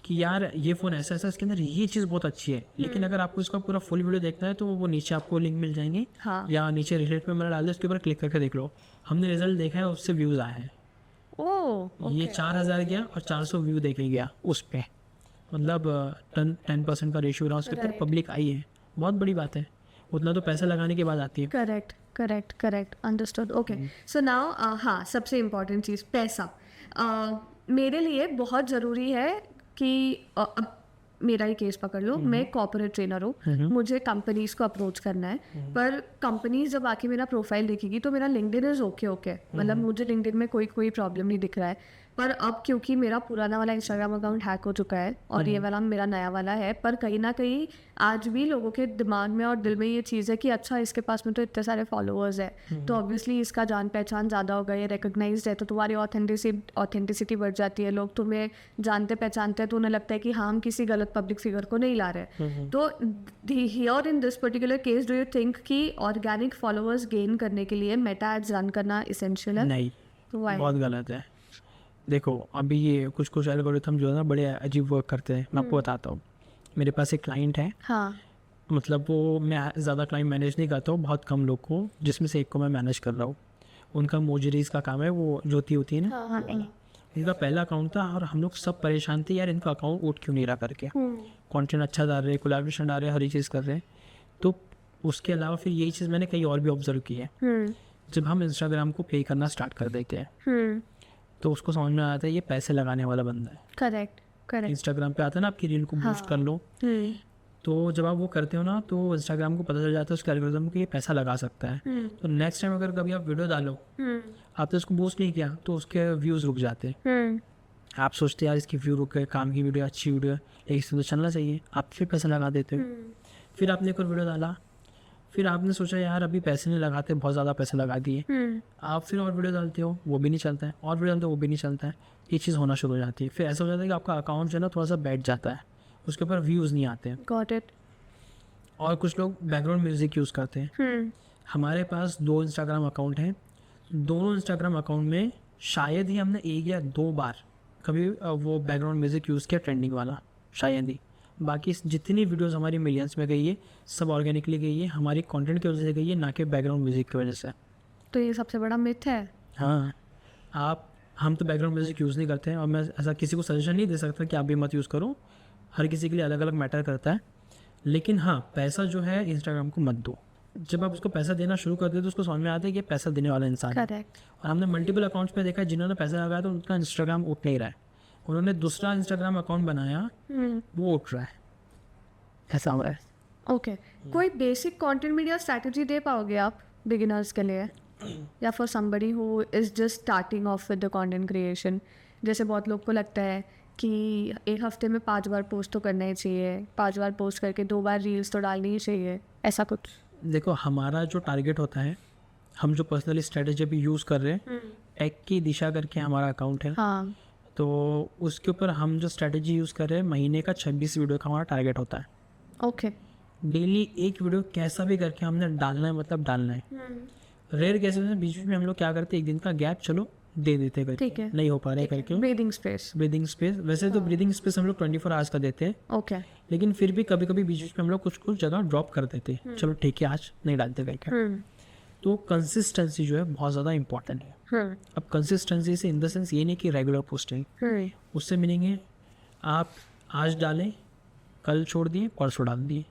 Speaker 2: कि यार ये फ़ोन ऐसा ऐसा, इसके अंदर ये चीज़ बहुत अच्छी है, लेकिन अगर आपको इसका पूरा फुल वीडियो देखना है तो वो नीचे आपको लिंक मिल जाएंगे,
Speaker 1: हाँ
Speaker 2: या नीचे रिलेट में मैंने डाल दिया, उसके ऊपर क्लिक करके देख लो। हमने रिजल्ट देखा है, उससे व्यूज़ आए हैं, ये 4000 गया और 400 व्यू देखे गया उस पर, मतलब 10% का रेशियो रहा, उसके ऊपर पब्लिक आई है, बहुत बड़ी बात है। उतना तो पैसा लगाने के बाद आती है।
Speaker 1: Correct correct correct understood okay. So now हाँ सबसे इम्पॉर्टेंट चीज़ पैसा मेरे लिए बहुत ज़रूरी है कि अब मेरा ही केस पकड़ लो, मैं कॉर्पोरेट ट्रेनर हूँ, मुझे कंपनीज को अप्रोच करना है, पर कंपनीज जब आके मेरा प्रोफाइल देखेगी तो मेरा लिंक्डइन इज ओके मतलब मुझे लिंक्डइन में कोई प्रॉब्लम नहीं दिख रहा है। पर अब क्योंकि मेरा पुराना वाला इंस्टाग्राम अकाउंट हैक हो चुका है और ये वाला मेरा नया वाला है, पर कहीं ना कहीं आज भी लोगों के दिमाग में और दिल में ये चीज़ है कि अच्छा इसके पास में तो इतने सारे फॉलोअर्स है, तो ऑब्वियसली इसका जान पहचान ज़्यादा होगा, ये रिकग्नाइज्ड है, तो तुम्हारी ऑथेंटिसिटी बढ़ जाती है, लोग तुम्हें जानते पहचानते हैं, तो उन्हें लगता है कि हाँ हम किसी गलत पब्लिक फिगर को नहीं ला रहे। तो here in this particular case do you think कि ऑर्गेनिक फॉलोअर्स गेन करने के लिए मेटा एड्स रन करना इसेंशियल है?
Speaker 2: नहीं, बहुत गलत है। देखो अभी ये कुछ एल्गोरिथम जो है ना बड़े अजीब वर्क करते हैं। मैं आपको बताता हूँ, मेरे पास एक क्लाइंट है,
Speaker 1: हाँ
Speaker 2: मतलब वो, मैं ज़्यादा क्लाइंट मैनेज नहीं करता हूँ, बहुत कम लोग को, जिसमें से एक को मैं मैनेज कर रहा हूँ। उनका मोजरीज का काम है, वो ज्योति होती है ना, इनका पहला अकाउंट था और हम लोग सब परेशान थे यार इनका अकाउंट उठ क्यों नहीं रहा करके, कंटेंट अच्छा डाल रहे, कोलैबोरेशन डाल रहे, हर चीज़ कर रहे हैं। तो उसके अलावा फिर यही चीज़ मैंने कहीं और भी ऑब्जर्व की है, जब हम इंस्टाग्राम को पे करना स्टार्ट कर देते हैं तो उसको समझ में आता है ये पैसे लगाने वाला बंदा है।
Speaker 1: Correct correct.
Speaker 2: इंस्टाग्राम पे आता है ना आपकी रील को बूस्ट कर लो, तो जब आप वो करते हो ना तो इंस्टाग्राम को पता चल जाता है उसके एल्गोरिथम को ये पैसा लगा सकता है। तो नेक्स्ट टाइम अगर कभी आप वीडियो डालो, आपने उसको बूस्ट नहीं किया तो उसके व्यूज़ रुक जाते हैं। आप सोचते यार इसकी व्यू रुक गए, काम की वीडियो अच्छी वीडियो है, लेकिन इसमें तो चलना चाहिए, आप फिर पैसा लगा देते हो। फिर आपने एक और वीडियो डाला, फिर आपने सोचा यार अभी पैसे नहीं लगाते, बहुत ज़्यादा पैसे लगा दिए, आप फिर और वीडियो डालते हो, वो भी नहीं चलता है, और वीडियो डालते हो वो भी नहीं चलता है, ये चीज़ होना शुरू हो जाती है। फिर ऐसा हो जाता है कि आपका अकाउंट जो है ना थोड़ा सा बैठ जाता है, उसके ऊपर व्यूज़ नहीं आते हैं।
Speaker 1: Got it.
Speaker 2: और कुछ लोग बैकग्राउंड म्यूज़िक यूज़ करते हैं। हमारे पास 2 इंस्टाग्राम अकाउंट हैं, दोनों इंस्टाग्राम अकाउंट में शायद ही हमने 1 या 2 बार कभी वो बैकग्राउंड म्यूज़िक यूज़ किया ट्रेंडिंग वाला, शायद ही। बाकी जितनी वीडियोस हमारी मिलियंस में गई है सब ऑर्गेनिकली गई है, हमारी कंटेंट की वजह से गई है, ना कि बैकग्राउंड म्यूज़िक की वजह से।
Speaker 1: तो ये सबसे बड़ा मिथ है।
Speaker 2: हाँ, हम तो बैकग्राउंड म्यूज़िक यूज़ नहीं करते हैं, और मैं ऐसा किसी को सजेशन नहीं दे सकता कि आप भी मत यूज़ करो, हर किसी के लिए अलग अलग मैटर करता है। लेकिन हाँ, पैसा जो है इंस्टाग्राम को मत दो, जब आप उसको पैसा देना शुरू करते तो उसको समझ में आता है कि ये पैसा देने वाला इंसान है।
Speaker 1: करेक्ट।
Speaker 2: और हमने मल्टीपल अकाउंट्स पे देखा है जिन्होंने पैसा लगाया तो उनका इंस्टाग्राम उठ नहीं रहा है, उन्होंने दूसरा इंस्टाग्राम अकाउंट बनाया वो उठ रहा है, ऐसा हो रहा है।
Speaker 1: ओके, कोई बेसिक कंटेंट मीडिया स्ट्रैटेजी दे पाओगे आप बिगिनर्स के लिए, या for somebody who is just starting of with the content creation? जैसे बहुत लोग को लगता है कि एक हफ्ते में 5 बार पोस्ट तो करना ही चाहिए, 5 बार पोस्ट करके 2 बार रील्स तो डालनी ही चाहिए, ऐसा कुछ?
Speaker 2: देखो हमारा जो टारगेट होता है, हम जो पर्सनली स्ट्रेटेजी अभी यूज़ कर रहे हैं, टेक की दिशा करके हमारा अकाउंट है।
Speaker 1: हाँ।
Speaker 2: तो उसके ऊपर हम जो स्ट्रेटेजी यूज़ कर रहे हैं, महीने का 26 वीडियो का हमारा टारगेट होता है।
Speaker 1: ओके।
Speaker 2: डेली एक वीडियो कैसा भी करके हमने डालना है, मतलब डालना है। रेयर केसेस में बीच में हम लोग क्या करते हैं, एक दिन का गैप चलो दे देते करके,
Speaker 1: ठीक है।
Speaker 2: नहीं हो पा रहा है करके।
Speaker 1: Breathing space.
Speaker 2: ब्रीदिंग स्पेस, वैसे तो ब्रीदिंग स्पेस हम लोग 24 आवर्स का देते हैं,
Speaker 1: ओके।
Speaker 2: लेकिन फिर भी कभी कभी बीच में हम लोग कुछ कुछ जगह ड्रॉप कर देते हैं, चलो ठीक है आज नहीं डालते करके। तो कंसिस्टेंसी जो है बहुत ज़्यादा इंपॉर्टेंट है। अब कंसिस्टेंसी से इन द सेंस ये नहीं कि रेगुलर पोस्टिंग, उससे मीनिंग है आप आज डालें, कल छोड़ दिए, परसों डाल दिए,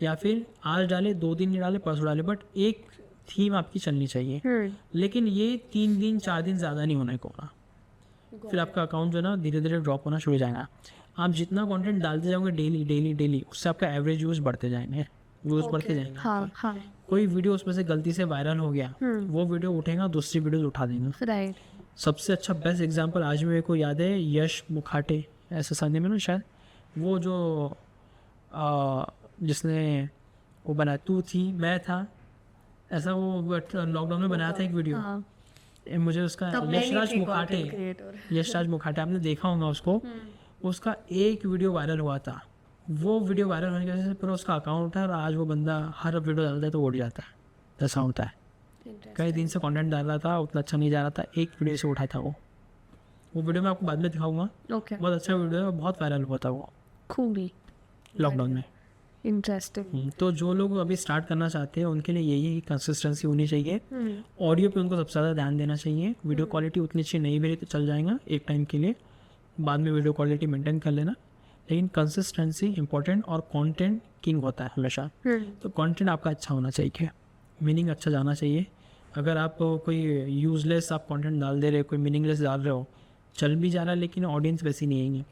Speaker 2: या फिर आज डाले 2 दिन नहीं डाले, परसों डाले, बट एक थीम आपकी चलनी चाहिए। लेकिन ये 3 दिन 4 दिन ज़्यादा नहीं होने को ना, फिर आपका अकाउंट जो है ना धीरे धीरे ड्रॉप होना शुरू हो जाएगा। आप जितना कंटेंट डालते जाओगे डेली डेली डेली, उससे आपका एवरेज व्यूज़ बढ़ते जाएंगे, व्यूज़ बढ़ते जाएंगे।
Speaker 1: हाँ हाँ।
Speaker 2: कोई वीडियो उसमें से गलती से वायरल हो गया, वो वीडियो उठेगा, दूसरी वीडियो उठा देंगे।
Speaker 1: राइट।
Speaker 2: सबसे अच्छा बेस्ट एग्जांपल आज मेरे को याद है, यश मुखाटे ऐसा संडे में ना शायद, वो जो जिसने वो बनाया, तू थी मैं था, ऐसा वो लॉकडाउन में बनाया था एक वीडियो। मुझे उसका यशराज मुखाटे आपने देखा होगा उसको, उसका एक वीडियो वायरल हुआ था, वो वीडियो वायरल होने की वजह से पूरा उसका अकाउंट है, और आज वो बंदा हर वीडियो डालता है तो उठ जाता है, ऐसा होता है। कई दिन से कंटेंट डाल रहा था, उतना अच्छा नहीं जा रहा था, एक वीडियो से उठाया था वो वीडियो मैं आपको बाद में दिखाऊंगा।
Speaker 1: ओके।
Speaker 2: बहुत अच्छा वीडियो है, बहुत वायरल हुआ था वो
Speaker 1: खूबी
Speaker 2: लॉकडाउन में।
Speaker 1: इंटरेस्टिंग।
Speaker 2: तो जो लोग अभी स्टार्ट करना चाहते हैं उनके लिए यही कंसिस्टेंसी होनी चाहिए। ऑडियो पे उनको सबसे ज़्यादा ध्यान देना चाहिए, वीडियो क्वालिटी उतनी अच्छी नहीं भी रही तो चल जाएगा एक टाइम के लिए, बाद में वीडियो क्वालिटी मेंटेन कर लेना, लेकिन कंसिस्टेंसी इंपॉर्टेंट, और कंटेंट किंग होता है हमेशा। तो कंटेंट आपका अच्छा होना चाहिए, मीनिंग अच्छा जाना चाहिए। अगर आप कोई यूजलेस आप कंटेंट डाल दे रहे हो, कोई मीनिंगलेस डाल रहे हो, चल भी जा रहा है लेकिन ऑडियंस वैसी नहीं आएंगे।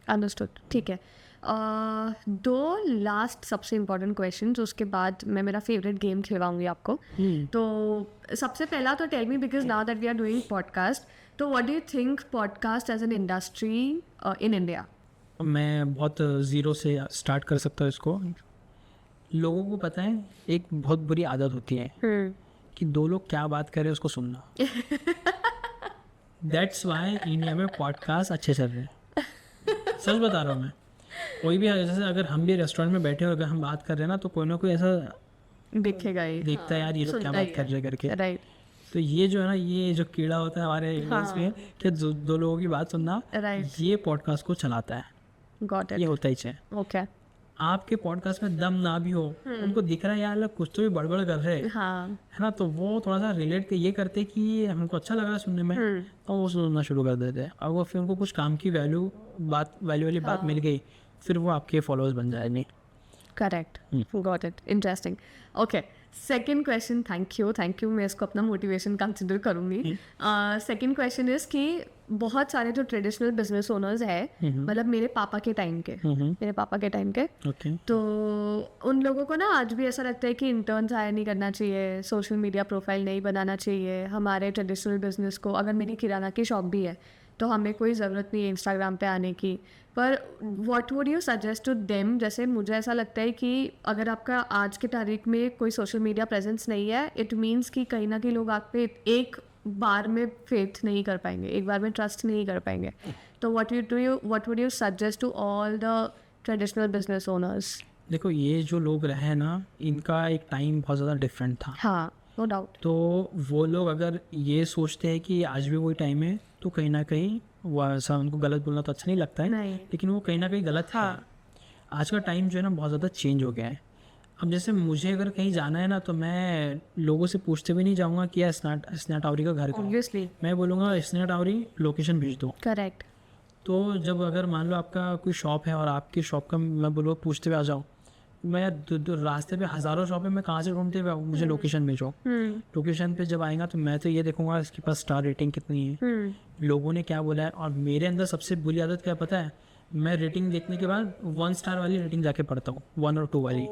Speaker 1: अंडरस्टूड। ठीक है। 2 लास्ट सबसे इम्पोर्टेंट क्वेश्चन, उसके बाद मैं मेरा फेवरेट गेम खिलवाऊंगी आपको। तो सबसे पहला तो tell me, because now that we are doing podcast, तो what do you think podcast as an industry in India?
Speaker 2: मैं बहुत ज़ीरो से स्टार्ट कर सकता हूँ इसको। लोगों को पता है एक बहुत बुरी आदत होती है कि 2 लोग क्या बात कर रहे हैं उसको सुनना। दैट्स वाई इंडिया में पॉडकास्ट अच्छे चल रहे हैं, सच बता रहा हूँ मैं। कोई भी जैसे अगर हम भी रेस्टोरेंट में बैठे और अगर हम बात कर रहे हैं ना, तो कोई ना कोई ऐसा
Speaker 1: दिखेगा ही,
Speaker 2: देखता है यार ये लोग क्या बात कर रहे हैं करके।
Speaker 1: राइट।
Speaker 2: तो ये जो है ना, ये जो कीड़ा होता है हमारे इंडियंस में कि 2 लोगों की बात सुनना, ये पॉडकास्ट को चलाता है।
Speaker 1: Got it.
Speaker 2: ये होता ही है।
Speaker 1: ओके।
Speaker 2: आपके पॉडकास्ट में दम ना भी हो, उनको दिख रहा है यार लोग कुछ तो भी बड़बड़ कर रहे हैं,
Speaker 1: है
Speaker 2: ना, तो वो थोड़ा सा रिलेट ये करते कि हमको अच्छा लग रहा है सुनने में, तो वो सुनना शुरू कर देते हैं। और वो फिर उनको कुछ काम की वैल्यू वाली बात मिल गई, फिर वो आपके फॉलोअर्स बन जाएंगे।
Speaker 1: Correct. Got it. Interesting. Okay, second question. Thank you, मैं इसको अपना मोटिवेशन कंसिडर करूँगी। सेकेंड क्वेश्चन इज़ कि बहुत सारे जो ट्रेडिशनल बिजनेस ओनर्स है, मतलब मेरे पापा के टाइम के,
Speaker 2: okay.
Speaker 1: तो उन लोगों को ना आज भी ऐसा लगता है कि इंटर्न्स हायर नहीं करना चाहिए, सोशल मीडिया प्रोफाइल नहीं बनाना चाहिए हमारे ट्रेडिशनल बिजनेस को। अगर मेरी किराना की शॉप भी है तो हमें कोई ज़रूरत नहीं है इंस्टाग्राम पे आने की। पर what would you suggest to them? जैसे मुझे ऐसा लगता है कि अगर आपका आज के तारीख में कोई सोशल मीडिया प्रेजेंस नहीं है, इट मीन्स कि कहीं ना कहीं लोग आप पे एक बार में फेथ नहीं कर पाएंगे, एक बार में ट्रस्ट नहीं कर पाएंगे। तो what would you suggest to all the traditional business owners?
Speaker 2: देखो ये जो लोग रहे ना, इनका एक टाइम बहुत ज़्यादा डिफरेंट था।
Speaker 1: हाँ, नो डाउट।
Speaker 2: तो वो लोग अगर ये सोचते हैं कि आज भी वही टाइम है, तो कहीं ना कहीं वो ऐसा, उनको गलत बोलना तो अच्छा नहीं लगता है, लेकिन वो कहीं ना कहीं गलत है। आज का टाइम जो है ना बहुत ज़्यादा चेंज हो गया है। अब जैसे मुझे अगर कहीं जाना है ना, तो मैं लोगों से पूछते भी नहीं जाऊँगा कि यार स्नेटावरी का घर
Speaker 1: ऑब्वियसली
Speaker 2: मैं बोलूँगा स्नेटावरी लोकेशन भेज दो।
Speaker 1: करेक्ट।
Speaker 2: तो जब अगर मान लो आपका कोई शॉप है और आपकी शॉप का मैं बोलूँ पूछते हुए आ जाओ, मैं रास्ते पे हज़ारों शॉप है, मैं कहाँ से ढूंढते हुए आऊँ, मुझे लोकेशन भेजो। लोकेशन पे जब आएगा तो मैं तो ये देखूंगा इसके पास स्टार रेटिंग कितनी है, लोगों ने क्या बोला है। और मेरे अंदर सबसे बुरी आदत क्या पता है, मैं रेटिंग देखने के बाद 1 स्टार वाली रेटिंग जाके पढ़ता हूँ, 1 और 2 वाली।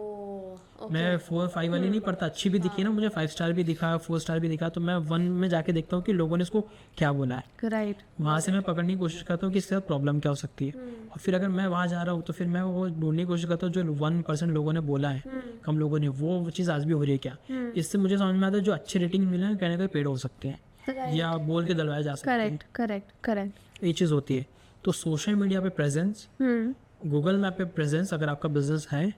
Speaker 2: मैं 4 5 वाली नहीं पढ़ता, अच्छी भी दिखी ना मुझे, 5 स्टार भी दिखा, 4 स्टार भी दिखा, तो मैं 1 में जाके देखता हूँ कि लोगों ने इसको क्या बोला है।
Speaker 1: राइट।
Speaker 2: वहाँ से मैं पकड़ने की कोशिश करता हूँ कि इसके साथ प्रॉब्लम क्या हो सकती है। और फिर अगर मैं वहाँ जा रहा हूँ तो फिर मैं वो ढूंढने की कोशिश करता हूँ जो 1% लोगों ने बोला है, कम लोगों ने, वो चीज़ आज भी हो रही है क्या। इससे मुझे समझ में आता है जो अच्छे रेटिंग मिले हैं कहने का पेड़ हो सकते हैं या बोल के दलवाए जा सकते हैं।
Speaker 1: करेक्ट।
Speaker 2: ये चीज़ होती है। तो सोशल मीडिया पे प्रेजेंस, गूगल मैप पे प्रेजेंस अगर आपका बिजनेस है,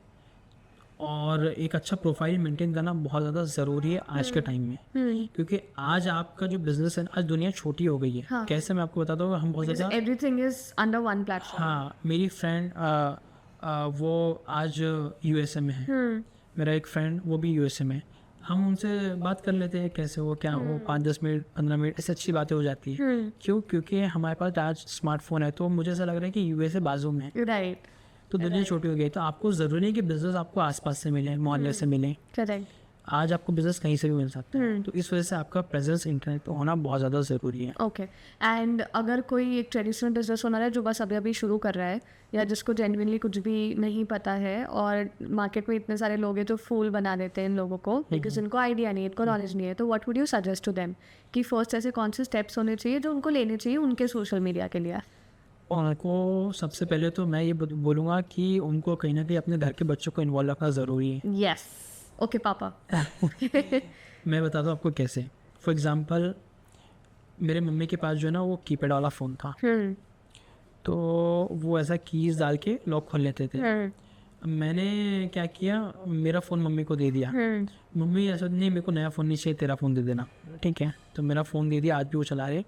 Speaker 2: और एक अच्छा प्रोफाइल मेंटेन करना बहुत ज़्यादा ज़रूरी है आज के टाइम में। क्योंकि आज आपका जो बिजनेस है, आज दुनिया छोटी हो गई है।
Speaker 1: हाँ.
Speaker 2: कैसे मैं आपको बताता हूँ, हम बहुत ज़्यादा,
Speaker 1: everything is under one platform.
Speaker 2: हाँ, मेरी फ्रेंड वो आज यूएसए में है, मेरा एक फ्रेंड वो भी यूएसए में है। हम उनसे बात कर लेते हैं कैसे हो क्या हो, 5-10 मिनट 15 मिनट ऐसी अच्छी बातें हो जाती है। क्यों? क्योंकि हमारे पास आज स्मार्टफोन है, तो मुझे ऐसा लग रहा है कि यूएसए बाजू में है,
Speaker 1: राइट।
Speaker 2: तो दुनिया छोटी हो गई। तो आपको ज़रूरी नहीं कि बिजनेस आपको आसपास से मिले, मोहल्ले से मिले,
Speaker 1: करेक्ट।
Speaker 2: आज आपको बिजनेस कहीं से भी मिल सकता है। तो इस वजह से आपका प्रेजेंस इंटरनेट पे होना बहुत ज़्यादा ज़रूरी है।
Speaker 1: ओके। एंड अगर कोई एक ट्रेडिशनल बिजनेस ओनर है जो बस अभी अभी शुरू कर रहा है, या जिसको जेन्युइनली कुछ भी नहीं पता है, और मार्केट में इतने सारे लोग हैं जो फूल बना देते हैं इन लोगों को, बिकॉज इनको आइडिया नहीं है, इनको नॉलेज नहीं है, तो what would you suggest to them कि फर्स्ट ऐसे कौन से स्टेप्स होने चाहिए जो उनको लेने चाहिए उनके सोशल मीडिया के लिए?
Speaker 2: उनको सबसे पहले तो मैं ये बोलूँगा कि उनको कहीं ना कहीं अपने घर के बच्चों को इन्वॉल्व रखना ज़रूरी है।
Speaker 1: यस। ओके पापा।
Speaker 2: मैं बताता हूँ आपको कैसे। फॉर एग्ज़ाम्पल, मेरे मम्मी के पास जो है ना वो कीपैड वाला फ़ोन था, तो वो ऐसा कीज़ डाल के लॉक खोल लेते थे। मैंने क्या किया, मेरा फ़ोन मम्मी को दे दिया। मम्मी ऐसा नहीं, मेरे को नया फ़ोन नहीं चाहिए, तेरा फ़ोन दे देना। ठीक है, तो मेरा फ़ोन दे दिया, आज भी वो चला रहे।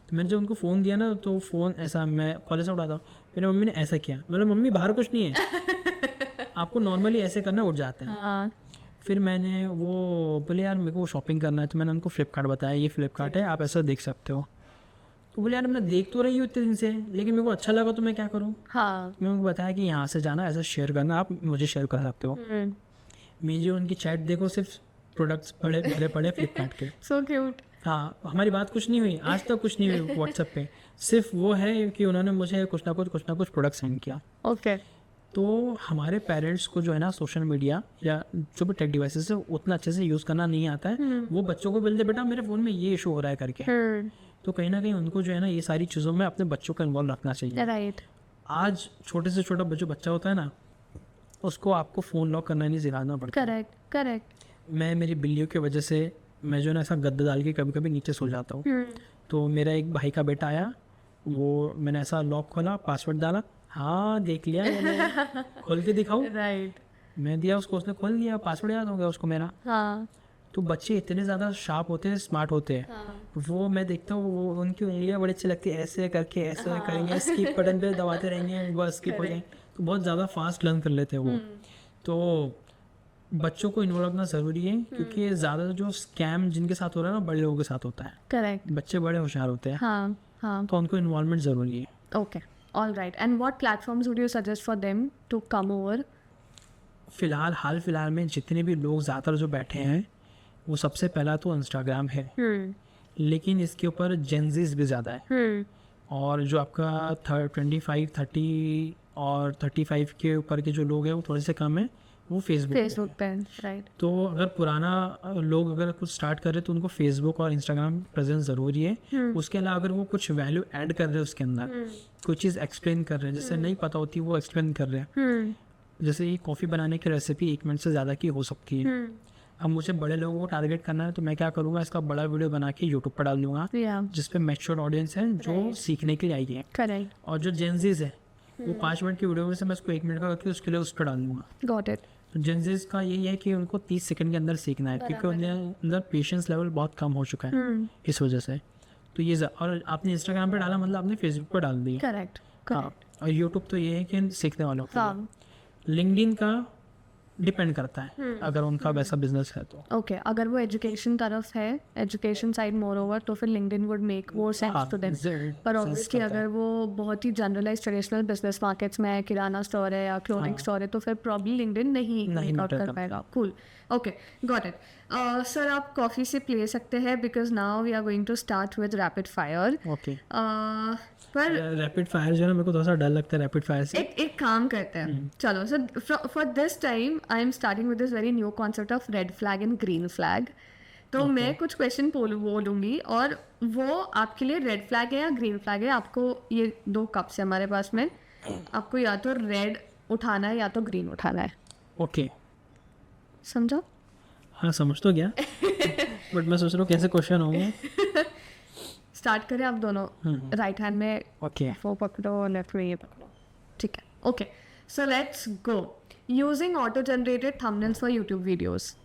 Speaker 2: तो मैंने जब उनको फ़ोन दिया ना, तो फ़ोन ऐसा, मैं कॉलेज से उठाता हूँ, मेरी मम्मी ने ऐसा किया। मैंने, मम्मी बाहर कुछ नहीं है, आपको नॉर्मली ऐसे करना, उठ जाते हैं। फिर मैंने वो बोले यार मेरे को शॉपिंग करना है, तो मैंने उनको फ्लिपकार्ट बताया, ये फ्लिपकार्ट है, आप ऐसा देख सकते हो। तो बोले यार मैं देख तो रही हूँ इतने दिन से, लेकिन मेरे को अच्छा लगा तो मैं क्या करूँ।
Speaker 1: हाँ।
Speaker 2: मैं उनको बताया कि यहाँ से जाना, ऐसा शेयर करना, आप मुझे शेयर कर सकते हो। मेरी उनकी चैट देखो, सिर्फ प्रोडक्ट्स बड़े बड़े पड़े फ्लिपकार्ट के।
Speaker 1: So cute.
Speaker 2: हाँ, हमारी बात कुछ नहीं हुई, आज तक कुछ नहीं हुई व्हाट्सएप पे। सिर्फ वो है कि उन्होंने मुझे कुछ ना कुछ प्रोडक्ट सेंड किया।
Speaker 1: ओके।
Speaker 2: तो हमारे पेरेंट्स को जो है ना सोशल मीडिया या जो भी टेक डिवाइसेस है उतना अच्छे से यूज़ करना नहीं आता है। वो बच्चों को बोलते बेटा मेरे फ़ोन में ये इशू हो रहा है करके। तो कहीं ना कहीं उनको जो है ना ये सारी चीज़ों में अपने बच्चों को इन्वॉल्व रखना चाहिए।
Speaker 1: राइट।
Speaker 2: आज छोटे से छोटा जो बच्चा होता है ना, उसको आपको फ़ोन लॉक करना नहीं सिखाना पड़ता।
Speaker 1: करेक्ट।
Speaker 2: मैं मेरी बिल्लियों की वजह से मैं जो है ना ऐसा गद्दा डाल के कभी कभी नीचे सो जाता हूँ। तो मेरा एक भाई का बेटा आया, वो मैंने ऐसा लॉक खोला, पासवर्ड डाला, हाँ देख लिया मैंने, खोल के दिखाऊं,
Speaker 1: राइट।
Speaker 2: मैं दिया उसको, उसने खोल दिया, पासवर्ड याद हो गया उसको मेरा।
Speaker 1: हाँ।
Speaker 2: तो बच्चे इतने ज़्यादा शार्प होते हैं, स्मार्ट होते हैं। वो मैं देखता हूँ, वो उनकी उंगलियाँ बड़ी अच्छी लगती है, ऐसे करके ऐसे करेंगे, स्किप बटन पे दबाते रहेंगे, बस स्किप हो जाए, तो बहुत ज़्यादा फास्ट लर्न कर लेते हैं वो। तो बच्चों को इन्वॉल्व रखना ज़रूरी है, क्योंकि ज़्यादा जो स्कैम जिनके साथ हो रहा है ना, बड़े लोगों के साथ होता है।
Speaker 1: करेक्ट।
Speaker 2: बच्चे बड़े होशियार होते हैं।
Speaker 1: हाँ।
Speaker 2: तो उनको इन्वॉल्वमेंट ज़रूरी है।
Speaker 1: Okay, all right. And what platforms would you suggest for them to come over?
Speaker 2: हाल फिलहाल में जितने भी लोग ज़्यादातर जो बैठे हैं, वो सबसे पहला तो इंस्टाग्राम है, लेकिन इसके ऊपर जेंजीज भी ज़्यादा है। और जो आपका 25, 30 और 35 के ऊपर के जो लोग हैं वो थोड़े से कम है, वो फेसबुक
Speaker 1: पे। राइट।
Speaker 2: तो अगर पुराना लोग अगर कुछ स्टार्ट कर रहे हैं तो उनको फेसबुक और इंस्टाग्राम प्रेजेंस ज़रूरी है। उसके अलावा अगर वो कुछ वैल्यू ऐड कर रहे हैं उसके अंदर, कोई चीज़ एक्सप्लेन कर रहे हैं, जैसे नहीं पता होती वो एक्सप्लेन कर रहे हैं। जैसे ये कॉफ़ी बनाने की रेसिपी 1 मिनट से ज़्यादा की हो सकती है। अब मुझे बड़े लोगों को टारगेट करना है, तो मैं क्या करूँगा, इसका बड़ा वीडियो बना के यूट्यूब पर डाल दूंगा, जिसपे मैच्योर ऑडियंस है जो सीखने के लिए आई है।
Speaker 1: करेक्ट।
Speaker 2: और जो जेंजीज है वो 5 मिनट की वीडियो में से मैं उसको 1 मिनट का करके उसके लिए उस पर डाल दूंगा।
Speaker 1: Got it.
Speaker 2: तो जेंजीज का यही है कि उनको 30 सेकंड के अंदर सीखना है, क्योंकि उनके अंदर पेशेंस लेवल बहुत कम हो चुका है इस वजह से। तो ये और आपने इंस्टाग्राम पे डाला मतलब आपने फेसबुक पर डाल दिया।
Speaker 1: करेक्ट।
Speaker 2: हाँ, और यूट्यूब तो ये है कि सीखने वालों को। लिंक्डइन का डिपेंड करता है अगर उनका वैसा बिजनेस है तो।
Speaker 1: ओके, अगर वो एजुकेशन तरफ है, एजुकेशन साइड मोर ओवर, तो फिर LinkedIn would make more sense to them. पर ऑब्वियसली अगर वो बहुत ही जनरलाइज ट्रेडिशनल बिजनेस मार्केट्स में है, किराना स्टोर है या क्लोथिंग स्टोर है, तो फिर प्रॉब्ली लिंक्डइन नहीं मेकआउट कर पाएगा। Cool, okay, got it. Sir आप कॉफ़ी से ले सकते हैं because now we are going to start with rapid fire.
Speaker 2: Okay,
Speaker 1: पर
Speaker 2: रैपिड फायर जो है ना, मेरे को थोड़ा सा डर लगता है रैपिड फायर से।
Speaker 1: एक काम करते हैं, चलो sir, for this time I am starting with this very new concept of red flag and green flag. तो मैं कुछ क्वेश्चन बोलूँगी और वो आपके लिए रेड फ्लैग है या ग्रीन फ्लैग है। आपको ये 2 कप्स है हमारे पास में, आपको या तो रेड उठाना है या तो ग्रीन उठाना है।
Speaker 2: ओके,
Speaker 1: समझो?
Speaker 2: हाँ समझ तो गया, बट मैं सोच रहा हूँ कैसे क्वेश्चन होंगे।
Speaker 1: स्टार्ट करें आप दोनों, राइट हैंड में
Speaker 2: ओके,
Speaker 1: वो पकड़ो, लेफ्ट में ये पकड़ो, ठीक है। Okay, so let's go. Using auto generated thumbnails for YouTube videos.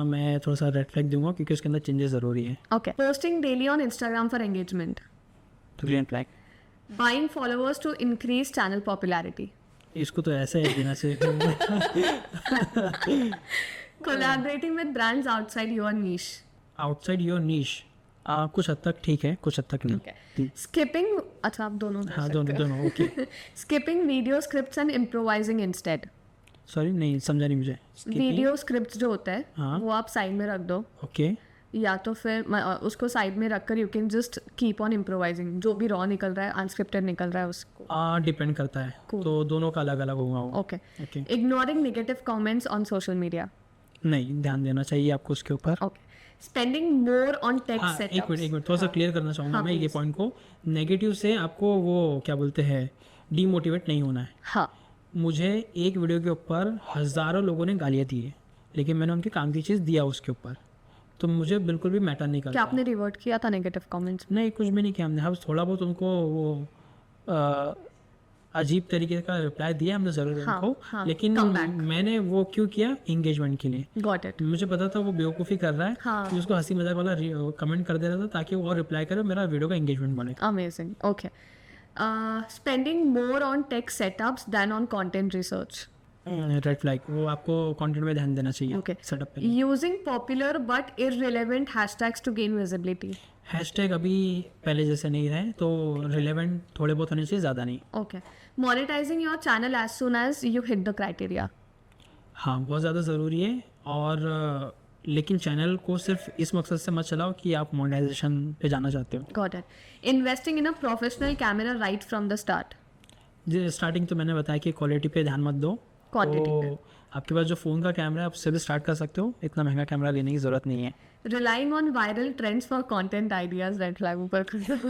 Speaker 2: मैं थोड़ा सा रेड फ्लैग दूंगा क्योंकि उसके अंदर चेंजेस ज़रूरी है।
Speaker 1: Okay, posting daily on Instagram for engagement.
Speaker 2: तो green flag.
Speaker 1: Buying followers to increase channel popularity.
Speaker 2: इसको तो ऐसे ही देना चाहिए।
Speaker 1: Collaborating with brands outside your niche.
Speaker 2: Outside your niche, कुछ हद तक ठीक है, कुछ हद तक नहीं।
Speaker 1: स्किपिंग, अच्छा आप दोनों
Speaker 2: हाँ दोनों okay.
Speaker 1: Skipping video scripts and improvising instead.
Speaker 2: Sorry नहीं समझा नहीं मुझे।
Speaker 1: वीडियो स्क्रिप्ट्स जो होता है
Speaker 2: हाँ।
Speaker 1: वो आप साइड में रख दो,
Speaker 2: ओके,
Speaker 1: या तो फिर उसको साइड में रखकर you can just keep on improvising, जो भी रॉ निकल रहा है, अनस्क्रिप्टेड निकल रहा है उसको।
Speaker 2: डिपेंड करता है, तो दोनों का अलग अलग होगा वो।
Speaker 1: Okay,
Speaker 2: okay,
Speaker 1: ignoring negative comments on social media.
Speaker 2: नहीं ध्यान देना चाहिए आपको उसके ऊपर।
Speaker 1: Okay, spending more on tech
Speaker 2: हाँ
Speaker 1: सेटअप्स।
Speaker 2: एक मिनट थोड़ा सा क्लियर करना चाहूँगा मैं ये पॉइंट को। नेगेटिव से आपको वो क्या बोलते हैं, डीमोटिवेट नहीं होना है।
Speaker 1: हाँ,
Speaker 2: मुझे एक वीडियो के ऊपर हज़ारों लोगों ने गालियाँ दी है, लेकिन मैंने उनके काम की चीज़ दिया उसके ऊपर, तो मुझे बिल्कुल भी मैटर नहीं करता।
Speaker 1: क्या आपने रिवर्ट किया था नेगेटिव कमेंट्स?
Speaker 2: नहीं, कुछ भी नहीं किया हमने। हाँ थोड़ा बहुत उनको वो अजीब तरीके का रिप्लाई दिया हमने ज़रूर उनको, लेकिन मैंने वो क्यों किया, इंगेजमेंट के लिए।
Speaker 1: Got it.
Speaker 2: मुझे पता था वो बेवकूफ़ी कर रहा है,
Speaker 1: हाँ।
Speaker 2: मैं उसको हंसी मजाक वाला कमेंट कर दे रहा था ताकि वो और रिप्लाई करे, मेरा वीडियो का एंगेजमेंट बने।
Speaker 1: Amazing, okay. Spending more on tech setups than on content research.
Speaker 2: Red flag, वो आपको कंटेंट में ध्यान देना चाहिए।
Speaker 1: ओके,
Speaker 2: सेटअप पे।
Speaker 1: Using popular but irrelevant hashtags to gain visibility.
Speaker 2: Hashtag अभी पहले जैसे नहीं रहे, तो रिलेवेंट थोड़े बहुत होने चाहिए, ज़्यादा नहीं।
Speaker 1: Okay, monetising your channel as soon as you hit the criteria.
Speaker 2: हाँ बहुत ज़्यादा ज़रूरी है, और लेकिन चैनल को सिर्फ इस मकसद से मत चलाओ कि आप मोनेटाइजेशन पे जाना चाहते हो।
Speaker 1: Got it. Investing in a professional camera right from the start.
Speaker 2: जी स्टार्टिंग तो मैंने बताया कि क्वालिटी पे ध्यान मत दो,
Speaker 1: क्वांटिटी
Speaker 2: तो आपके पास जो फ़ोन का कैमरा है उससे भी स्टार्ट कर सकते हो, इतना महंगा कैमरा लेने की ज़रूरत नहीं है।
Speaker 1: Relying on viral trends for content ideas, red flag ऊपर कर दो।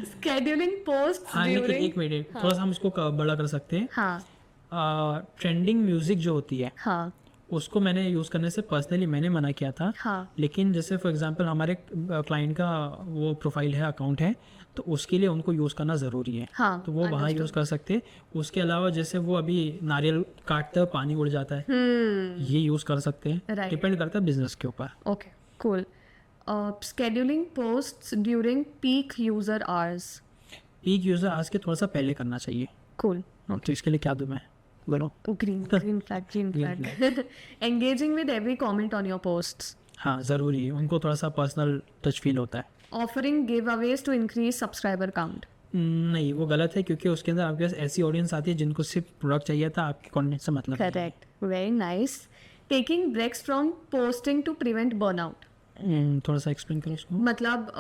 Speaker 1: स्केड्यूलिंग पोस्ट
Speaker 2: हाँ लेकिन एक मिनट, थोड़ा सा हम इसको बड़ा कर सकते हैं।
Speaker 1: हाँ
Speaker 2: ट्रेंडिंग म्यूज़िक जो होती है
Speaker 1: हाँ
Speaker 2: उसको मैंने यूज़ करने से पर्सनली मैंने मना किया था।
Speaker 1: हाँ,
Speaker 2: लेकिन जैसे फॉर एग्जांपल हमारे क्लाइंट का वो प्रोफाइल है, अकाउंट है, तो उसके लिए उनको यूज़ करना ज़रूरी है।
Speaker 1: हाँ,
Speaker 2: तो वो वहाँ यूज़ कर सकते हैं। उसके अलावा जैसे वो अभी नारियल काटते हुए पानी उड़ जाता है, ये यूज़ कर सकते हैं।
Speaker 1: Right.
Speaker 2: डिपेंड करता है बिजनेस के ऊपर।
Speaker 1: Okay, cool. Scheduling posts during peak user hours.
Speaker 2: Peak user आज के थोड़ा सा पहले करना चाहिए।
Speaker 1: कूल।
Speaker 2: तो इसके लिए क्या दूँ मैं, बोलो।
Speaker 1: Green flag. Engaging with every comment on your posts.
Speaker 2: हाँ ज़रूरी है, उनको थोड़ा सा पर्सनल टच फील होता है।
Speaker 1: Offering giveaways to increase subscriber count.
Speaker 2: नहीं वो गलत है, क्योंकि उसके अंदर आपके पास ऐसी ऑडियंस आती है जिनको सिर्फ प्रोडक्ट चाहिए था, आपके कंटेंट से मतलब नहीं है।
Speaker 1: Correct, very nice. Taking breaks from posting to prevent burnout.
Speaker 2: थोड़ा सा एक्सप्लेन करो उसको।
Speaker 1: मतलब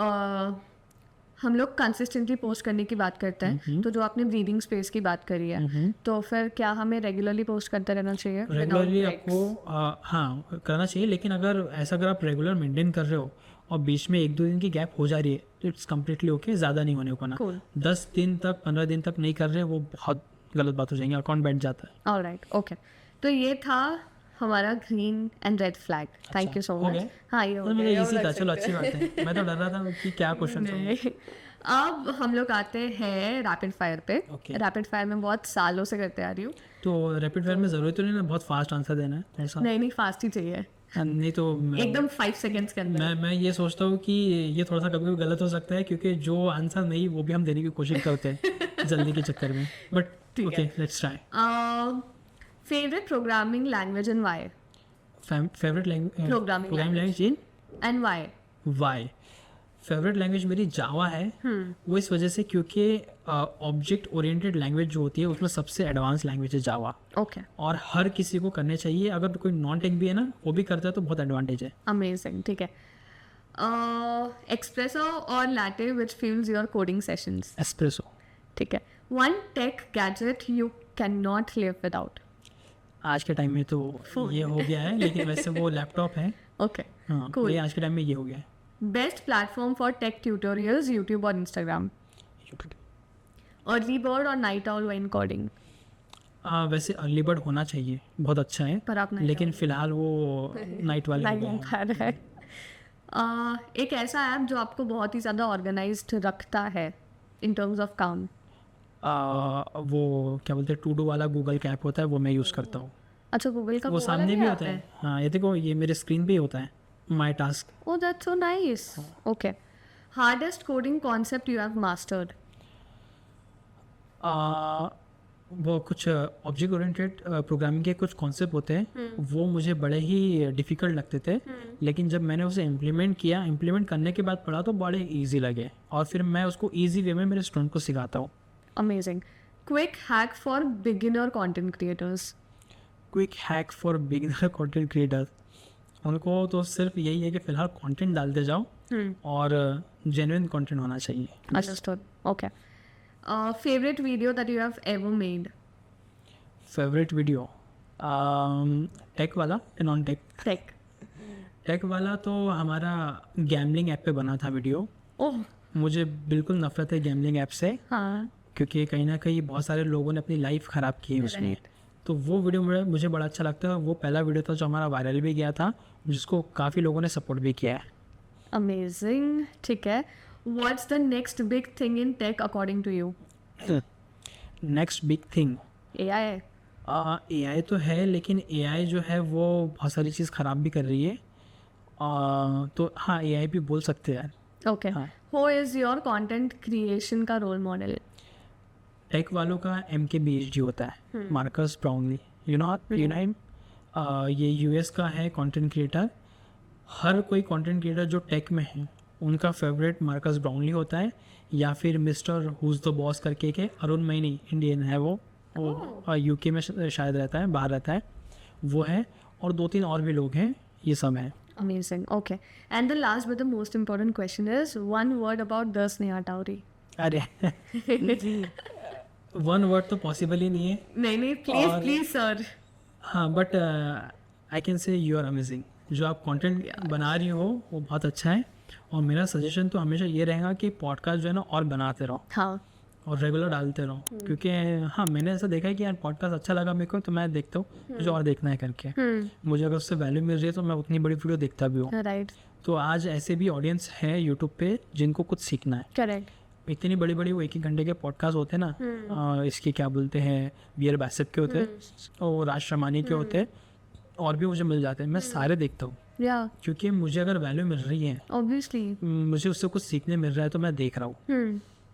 Speaker 1: हम लोग कंसिस्टेंटली पोस्ट करने की बात करते हैं, तो जो आपने ब्रीदिंग स्पेस की बात करी है, तो फिर क्या हमें रेगुलरली पोस्ट करते रहना चाहिए?
Speaker 2: रेगुलरली आपको हाँ करना चाहिए, लेकिन अगर आप रेगुलर मेंटेन कर रहे हो और बीच में 1-2 दिन की गैप हो जा रही है तो इट्स कम्प्लीटली ओके, ज़्यादा नहीं होने को ना।
Speaker 1: Cool.
Speaker 2: 10 दिन तक 15 दिन तक नहीं कर रहे, वो बहुत गलत बात हो जाएंगे, अकाउंट बैठ जाता है।
Speaker 1: Alright, okay. तो ये था हमारा green and red flag. Thank you सो
Speaker 2: हो
Speaker 1: मच।
Speaker 2: गया?
Speaker 1: हाँ ये हो
Speaker 2: तो
Speaker 1: गया,
Speaker 2: मेरा
Speaker 1: ये
Speaker 2: इजी
Speaker 1: हो
Speaker 2: था,
Speaker 1: सकते
Speaker 2: चलो
Speaker 1: हैं।
Speaker 2: अच्छी बात है। मैं तो डर रहा था कि क्या क्वेश्चन।
Speaker 1: नहीं। अब हम लोग आते हैं रैपिड फायर पे।
Speaker 2: Okay.
Speaker 1: रैपिड फायर में बहुत सालों से करते आ रही हूँ।
Speaker 2: तो रैपिड फायर में ज़रूरी तो नहीं ना बहुत फास्ट आंसर देना है ऐसा?
Speaker 1: नहीं फास्ट ही चाहिए,
Speaker 2: नहीं तो
Speaker 1: एकदम 5 सेकेंड्स के अंदर।
Speaker 2: मैं ये सोचता हूँ कि ये थोड़ा सा कभी कभी गलत हो सकता है, क्योंकि जो आंसर नहीं वो भी हम देने की कोशिश करते हैं जल्दी के चक्कर में, but okay let's try.
Speaker 1: Favorite programming language and why?
Speaker 2: Favourite language
Speaker 1: Programming
Speaker 2: programming language in
Speaker 1: And why?
Speaker 2: Why favourite language मेरी जावा है। वो इस वजह से क्योंकि ऑब्जेक्ट ओरिएंटेड लैंग्वेज जो होती है उसमें सबसे एडवांस लैंग्वेज है जावा,
Speaker 1: Okay.
Speaker 2: और हर किसी को करने चाहिए। अगर कोई नॉन टेक भी है ना वो भी करता है तो बहुत एडवांटेज है।
Speaker 1: Amazing. ठीक है. Espresso or latte which fuels your coding sessions?
Speaker 2: Espresso.
Speaker 1: ठीक है. One tech gadget you cannot live without.
Speaker 2: आज के टाइम में तो ये हो गया है, लेकिन वैसे वो लैपटॉप है।
Speaker 1: Okay.
Speaker 2: हाँ
Speaker 1: Cool.
Speaker 2: ये आज के टाइम में ये हो गया है।
Speaker 1: Best platform for tech tutorials, YouTube or Instagram? Early bird or night owl when coding?
Speaker 2: वैसे अर्ली बर्ड होना चाहिए, बहुत अच्छा है,
Speaker 1: पर आप night
Speaker 2: लेकिन फिलहाल वो नाइट वाले हो गए हैं।
Speaker 1: owl है. एक ऐसा ऐप जो आपको बहुत ही ज़्यादा ऑर्गेनाइज्ड रखता है in terms of काम.
Speaker 2: वो क्या बोलते हैं टू डू वाला गूगल का ऐप होता है, वो मैं यूज़ करता हूँ।
Speaker 1: अच्छा, गूगल का
Speaker 2: वो सामने भी होता है। हाँ ये देखो, ये मेरे स्क्रीन पे ही होता है, my task.
Speaker 1: Oh, that's so nice. Okay. Hardest coding concept you have mastered?
Speaker 2: वो कुछ ऑब्जेक्ट ओरिएंटेड प्रोग्रामिंग के कुछ कॉन्सेप्ट होते हैं, वो मुझे बड़े ही डिफ़िकल्ट लगते थे, लेकिन जब मैंने उसे इम्प्लीमेंट करने के बाद पढ़ा तो बड़े इजी लगे, और फिर मैं उसको इजी वे में मेरे स्टूडेंट को सिखाता हूँ।
Speaker 1: Amazing. Quick hack for beginner content creators.
Speaker 2: Quick hack for beginner content creator, उनको तो सिर्फ यही है कि फ़िलहाल कंटेंट डालते जाओ और जेन्युइन कंटेंट होना चाहिए।
Speaker 1: Understood. Okay. Favorite video that you have ever made?
Speaker 2: Favourite video tech वाला या नॉन टेक?
Speaker 1: Tech.
Speaker 2: टेक वाला तो हमारा गैमलिंग ऐप पे बना था वीडियो।
Speaker 1: Oh,
Speaker 2: मुझे बिल्कुल नफरत है गैमलिंग ऐप से,
Speaker 1: हाँ.
Speaker 2: क्योंकि कहीं ना कहीं बहुत सारे लोगों ने अपनी लाइफ ख़राब की है उसमें।
Speaker 1: Right.
Speaker 2: तो वो वीडियो मुझे बड़ा अच्छा लगता है। वो पहला वीडियो था जो हमारा वायरल भी गया था, जिसको काफ़ी लोगों ने सपोर्ट भी किया है।
Speaker 1: Amazing. ठीक है. What's the next big thing in tech according to you?
Speaker 2: Next big thing
Speaker 1: AI.
Speaker 2: AI तो है, लेकिन AI जो है वो बहुत सारी चीज़ ख़राब भी कर रही है। तो हाँ AI भी बोल सकते हैं यार।
Speaker 1: Okay.
Speaker 2: हाँ।
Speaker 1: Who is your content creation का role model?
Speaker 2: टेक वालों का MKBHD होता है, Marcus Brownlee, you know him. ये US का है कंटेंट क्रिएटर। हर कोई कंटेंट क्रिएटर जो टेक में है उनका फेवरेट मार्कस ब्राउनली होता है, या फिर मिस्टर हुज द बॉस करके के अरुण मैनी, इंडियन है वो UK में शायद रहता है, बाहर रहता है, वो है, और 2-3 और भी लोग हैं, ये सब हैं।
Speaker 1: Amazing. Okay. And the last but the most important question is one word about the Sneha Towry.
Speaker 2: अरे वन वर्ड तो पॉसिबल ही नहीं है।
Speaker 1: नहीं, please sir.
Speaker 2: हाँ but I can say you are amazing. जो आप कंटेंट बना रही हो वो बहुत अच्छा है, और मेरा सजेशन तो हमेशा ये रहेगा कि पॉडकास्ट जो है ना और बनाते रहो,
Speaker 1: हाँ.
Speaker 2: और रेगुलर डालते रहो, क्योंकि हाँ मैंने ऐसा देखा है कि यार पॉडकास्ट अच्छा लगा मेरे को तो मैं देखता हूँ, मुझे और देखना है करके। मुझे अगर उससे वैल्यू मिल रही है तो मैं उतनी बड़ी वीडियो देखता भी हूँ।
Speaker 1: Right.
Speaker 2: तो आज ऐसे भी ऑडियंस है यूट्यूब पे जिनको कुछ सीखना है।
Speaker 1: Correct.
Speaker 2: इतनी बड़ी बड़ी वो 1-1 घंटे के पॉडकास्ट होते हैं ना, इसके क्या बोलते हैं, वीर बैसप के होते हैं और राज शर्मानी के होते हैं, और भी मुझे मिल जाते हैं, मैं सारे देखता हूँ,
Speaker 1: Yeah.
Speaker 2: क्योंकि मुझे अगर वैल्यू मिल रही है,
Speaker 1: Obviously.
Speaker 2: मुझे उससे कुछ सीखने मिल रहा है तो मैं देख रहा हूँ।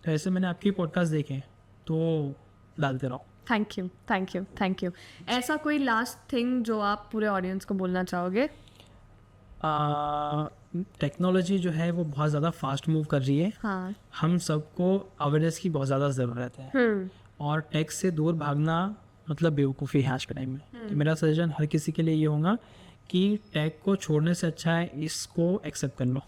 Speaker 2: तो ऐसे मैंने आपकी पॉडकास्ट देखे तो डालते रहो।
Speaker 1: Thank you. ऐसा कोई लास्ट थिंग जो आप पूरे ऑडियंस को बोलना चाहोगे?
Speaker 2: टेक्नोलॉजी जो है वो बहुत ज़्यादा फास्ट मूव कर रही है।
Speaker 1: हाँ.
Speaker 2: हम सबको अवेयरनेस की बहुत ज़्यादा ज़रूरत है, और टेक से दूर भागना मतलब बेवकूफ़ी है आज के टाइम में। तो मेरा सजेशन हर किसी के लिए ये होगा कि टेक को छोड़ने से अच्छा है इसको एक्सेप्ट कर लो।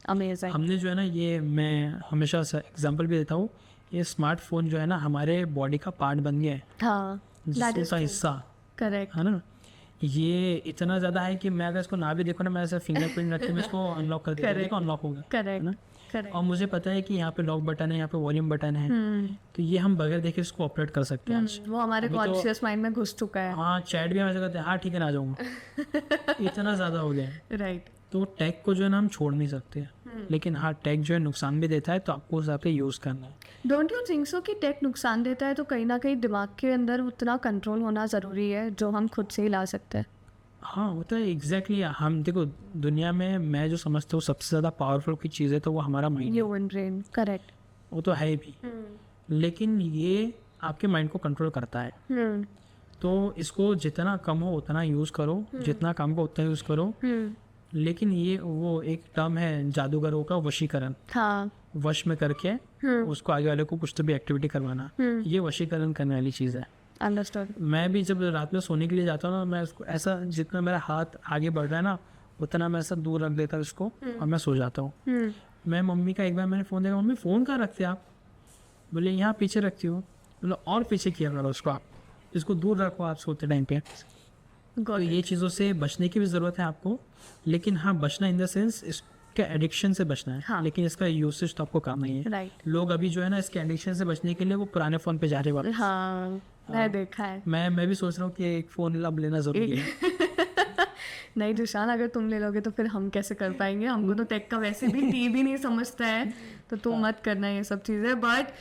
Speaker 1: Amazing.
Speaker 2: हमने जो है ना, ये मैं हमेशा एग्जांपल भी देता हूँ, ये स्मार्टफोन जो है ना हमारे बॉडी का पार्ट बन गया है,
Speaker 1: हाँ. That is
Speaker 2: जिसका
Speaker 1: true.
Speaker 2: हिस्सा
Speaker 1: Correct.
Speaker 2: है ना। ये इतना ज़्यादा है कि मैं अगर इसको ना भी देखो ना, मैं ऐसे फिंगरप्रिंट रख के मैं इसको अनलॉक कर देता हूँ, देखो अनलॉक हो गया, है
Speaker 1: Correct.
Speaker 2: ना।
Speaker 1: Correct.
Speaker 2: और मुझे पता है कि यहाँ पे लॉक बटन है, यहाँ पे वॉल्यूम बटन है, तो ये हम बगैर देखे इसको ऑपरेट कर सकते हैं आज।
Speaker 1: वो हमारे
Speaker 2: अभी तो-
Speaker 1: कॉन्शियस माइंड में घुस चुका है.
Speaker 2: हाँ चैट भी हम ऐसे करते हैं, हाँ ठीक है ना आ जाऊँगा, इतना ज़्यादा हो गया है।
Speaker 1: Right.
Speaker 2: तो टैग को जो है ना हम छोड़ नहीं सकते, लेकिन हाँ टैग जो है नुकसान भी देता है, तो आपको उस हिसाब से यूज़ करना है।
Speaker 1: डोंट यू थिंक सो कि टेक नुकसान देता है तो कहीं ना कहीं दिमाग के अंदर उतना कंट्रोल होना ज़रूरी है जो हम खुद से ही ला सकते हैं?
Speaker 2: हाँ वो तो एग्जैक्टली हम देखो, दुनिया में मैं जो समझता हूँ सबसे ज़्यादा पावरफुल की चीज़ है तो वो हमारा माइंड है।
Speaker 1: Human brain. करेक्ट.
Speaker 2: वो तो है भी, लेकिन ये आपके माइंड को कंट्रोल करता है। तो इसको जितना कम हो उतना यूज़ करो, जितना कम हो उतना यूज़ करो। लेकिन ये वो एक टर्म है जादूगरों का, वशीकरण।
Speaker 1: हाँ
Speaker 2: वश में करके उसको आगे वाले को कुछ तो भी एक्टिविटी करवाना, ये वशीकरण करने वाली चीज़ है।
Speaker 1: अंडरस्टूड।
Speaker 2: मैं भी जब रात में सोने के लिए जाता हूँ ना, मैं उसको ऐसा, जितना मेरा हाथ आगे बढ़ रहा है ना उतना मैं ऐसा दूर रख देता हूँ उसको और मैं सो जाता हूँ। मैं मम्मी का एक बार मैंने फ़ोन देखा, मम्मी फ़ोन कहाँ रखते आप? बोले यहाँ पीछे रखती हूँ। बोले और पीछे किया करो उसको, आप इसको दूर रखो आप सोते टाइम पे। तो ये चीज़ों से बचने की भी ज़रूरत है आपको, लेकिन हाँ बचना इन द सेंस इसके एडिक्शन से बचना है।
Speaker 1: हाँ।
Speaker 2: लेकिन इसका यूसेज तो आपको काम नहीं है।
Speaker 1: राइट।
Speaker 2: लोग अभी जो है ना इसके एडिक्शन से बचने के लिए वो पुराने फ़ोन पे जा रहे वापस।
Speaker 1: हाँ मैं देखा है।
Speaker 2: मैं भी सोच रहा हूँ कि एक फ़ोन अब लेना ज़रूरी है।
Speaker 1: नहीं जिशान, अगर तुम ले लोगे तो फिर हम कैसे कर पाएंगे? हमको तो टेक का वैसे भी टीवी नहीं समझता है, तो तुम मत करना ये सब चीज़ें। But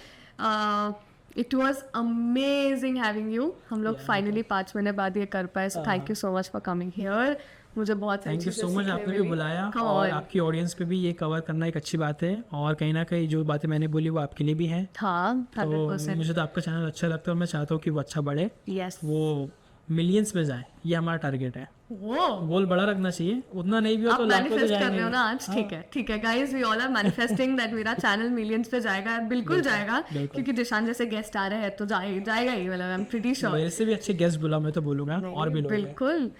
Speaker 1: it was amazing having you. हम लोग फाइनली 5 महीने बाद ये कर पाए, so thank you so much for coming here. मुझे बहुत
Speaker 2: थैंक यू सो मच, आपने भी बुलाया और आपकी ऑडियंस पे भी ये कवर करना एक अच्छी बात है। और कहीं ना कहीं जो बातें मैंने बोली वो आपके लिए भी हैं।
Speaker 1: हाँ 100%।
Speaker 2: तो मुझे तो आपका चैनल अच्छा लगता है और मैं चाहता हूँ कि वो अच्छा बढ़े,
Speaker 1: यस
Speaker 2: वो मिलियंस में जाए, ये हमारा टारगेट है।
Speaker 1: वो
Speaker 2: गोल बड़ा रखना चाहिए, उतना नहीं भी हो
Speaker 1: आप
Speaker 2: तो लाखों तो
Speaker 1: मैनिफेस्ट कर
Speaker 2: जाएंगे।
Speaker 1: रहे हो ना आज? ठीक है ठीक है guys, we all are manifesting that मेरा चैनल मिलियंस पे जाएगा। बिल्कुल जाएगा, क्योंकि दिशान जैसे गेस्ट आ रहे हैं तो जाएगा ही, मतलब आई एम प्रीटी श्योर।
Speaker 2: मेरे से भी अच्छे गेस्ट बुला, मैं तो बोलूँगा और भी लोग हैं।
Speaker 1: बिल्कुल।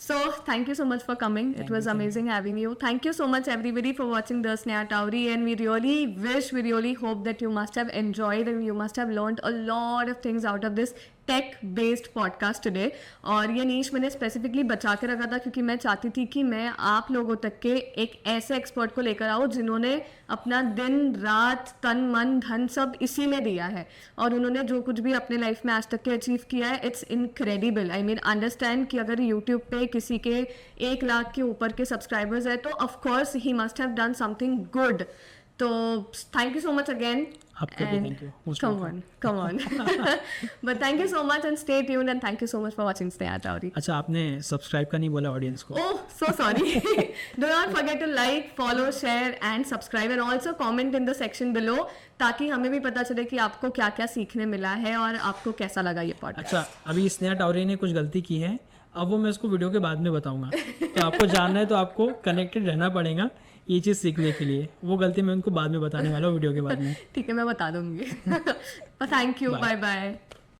Speaker 1: So thank you so much for coming. It was amazing having you. Thank you so much everybody for watching the Sneha Towri, and we really hope that you must have enjoyed and you must have learned a lot of things out of this tech based podcast today. और ये नीश मैंने specifically बचा के रखा था क्योंकि मैं चाहती थी कि मैं आप लोगों तक के एक ऐसे एक्सपर्ट को लेकर आऊँ जिन्होंने अपना दिन रात तन मन धन सब इसी में दिया है, और उन्होंने जो कुछ भी अपने लाइफ में आज तक के अचीव किया है, it's incredible. I mean understand कि अगर यूट्यूब पे किसी के 1 लाख के ऊपर के सब्सक्राइबर्स है तो of course he must have done something good. तो thank you so much again.
Speaker 2: आपको भी thank you.
Speaker 1: Come on. But thank you so much and stay tuned, and thank you so much for watching Sneha Towri.
Speaker 2: अच्छा, आपने subscribe का नहीं बोला audience को।
Speaker 1: Oh, so sorry. Do not forget to like, follow, share and subscribe, and also comment in the section below ताकि हमें भी पता चले कि आपको क्या क्या सीखने मिला है और आपको कैसा लगा ये पॉडकास्ट।
Speaker 2: अच्छा, अभी स्नेहा टावरी ने कुछ गलती की है, अब वो मैं उसको वीडियो के बाद में बताऊंगा। तो आपको जानना है तो आपको कनेक्टेड रहना पड़ेगा ये चीज़ सीखने के लिए। वो गलती मैं उनको बाद में बताने वाला हूँ वीडियो के बाद में।
Speaker 1: ठीक है, मैं बता दूंगी। Thank you, bye bye.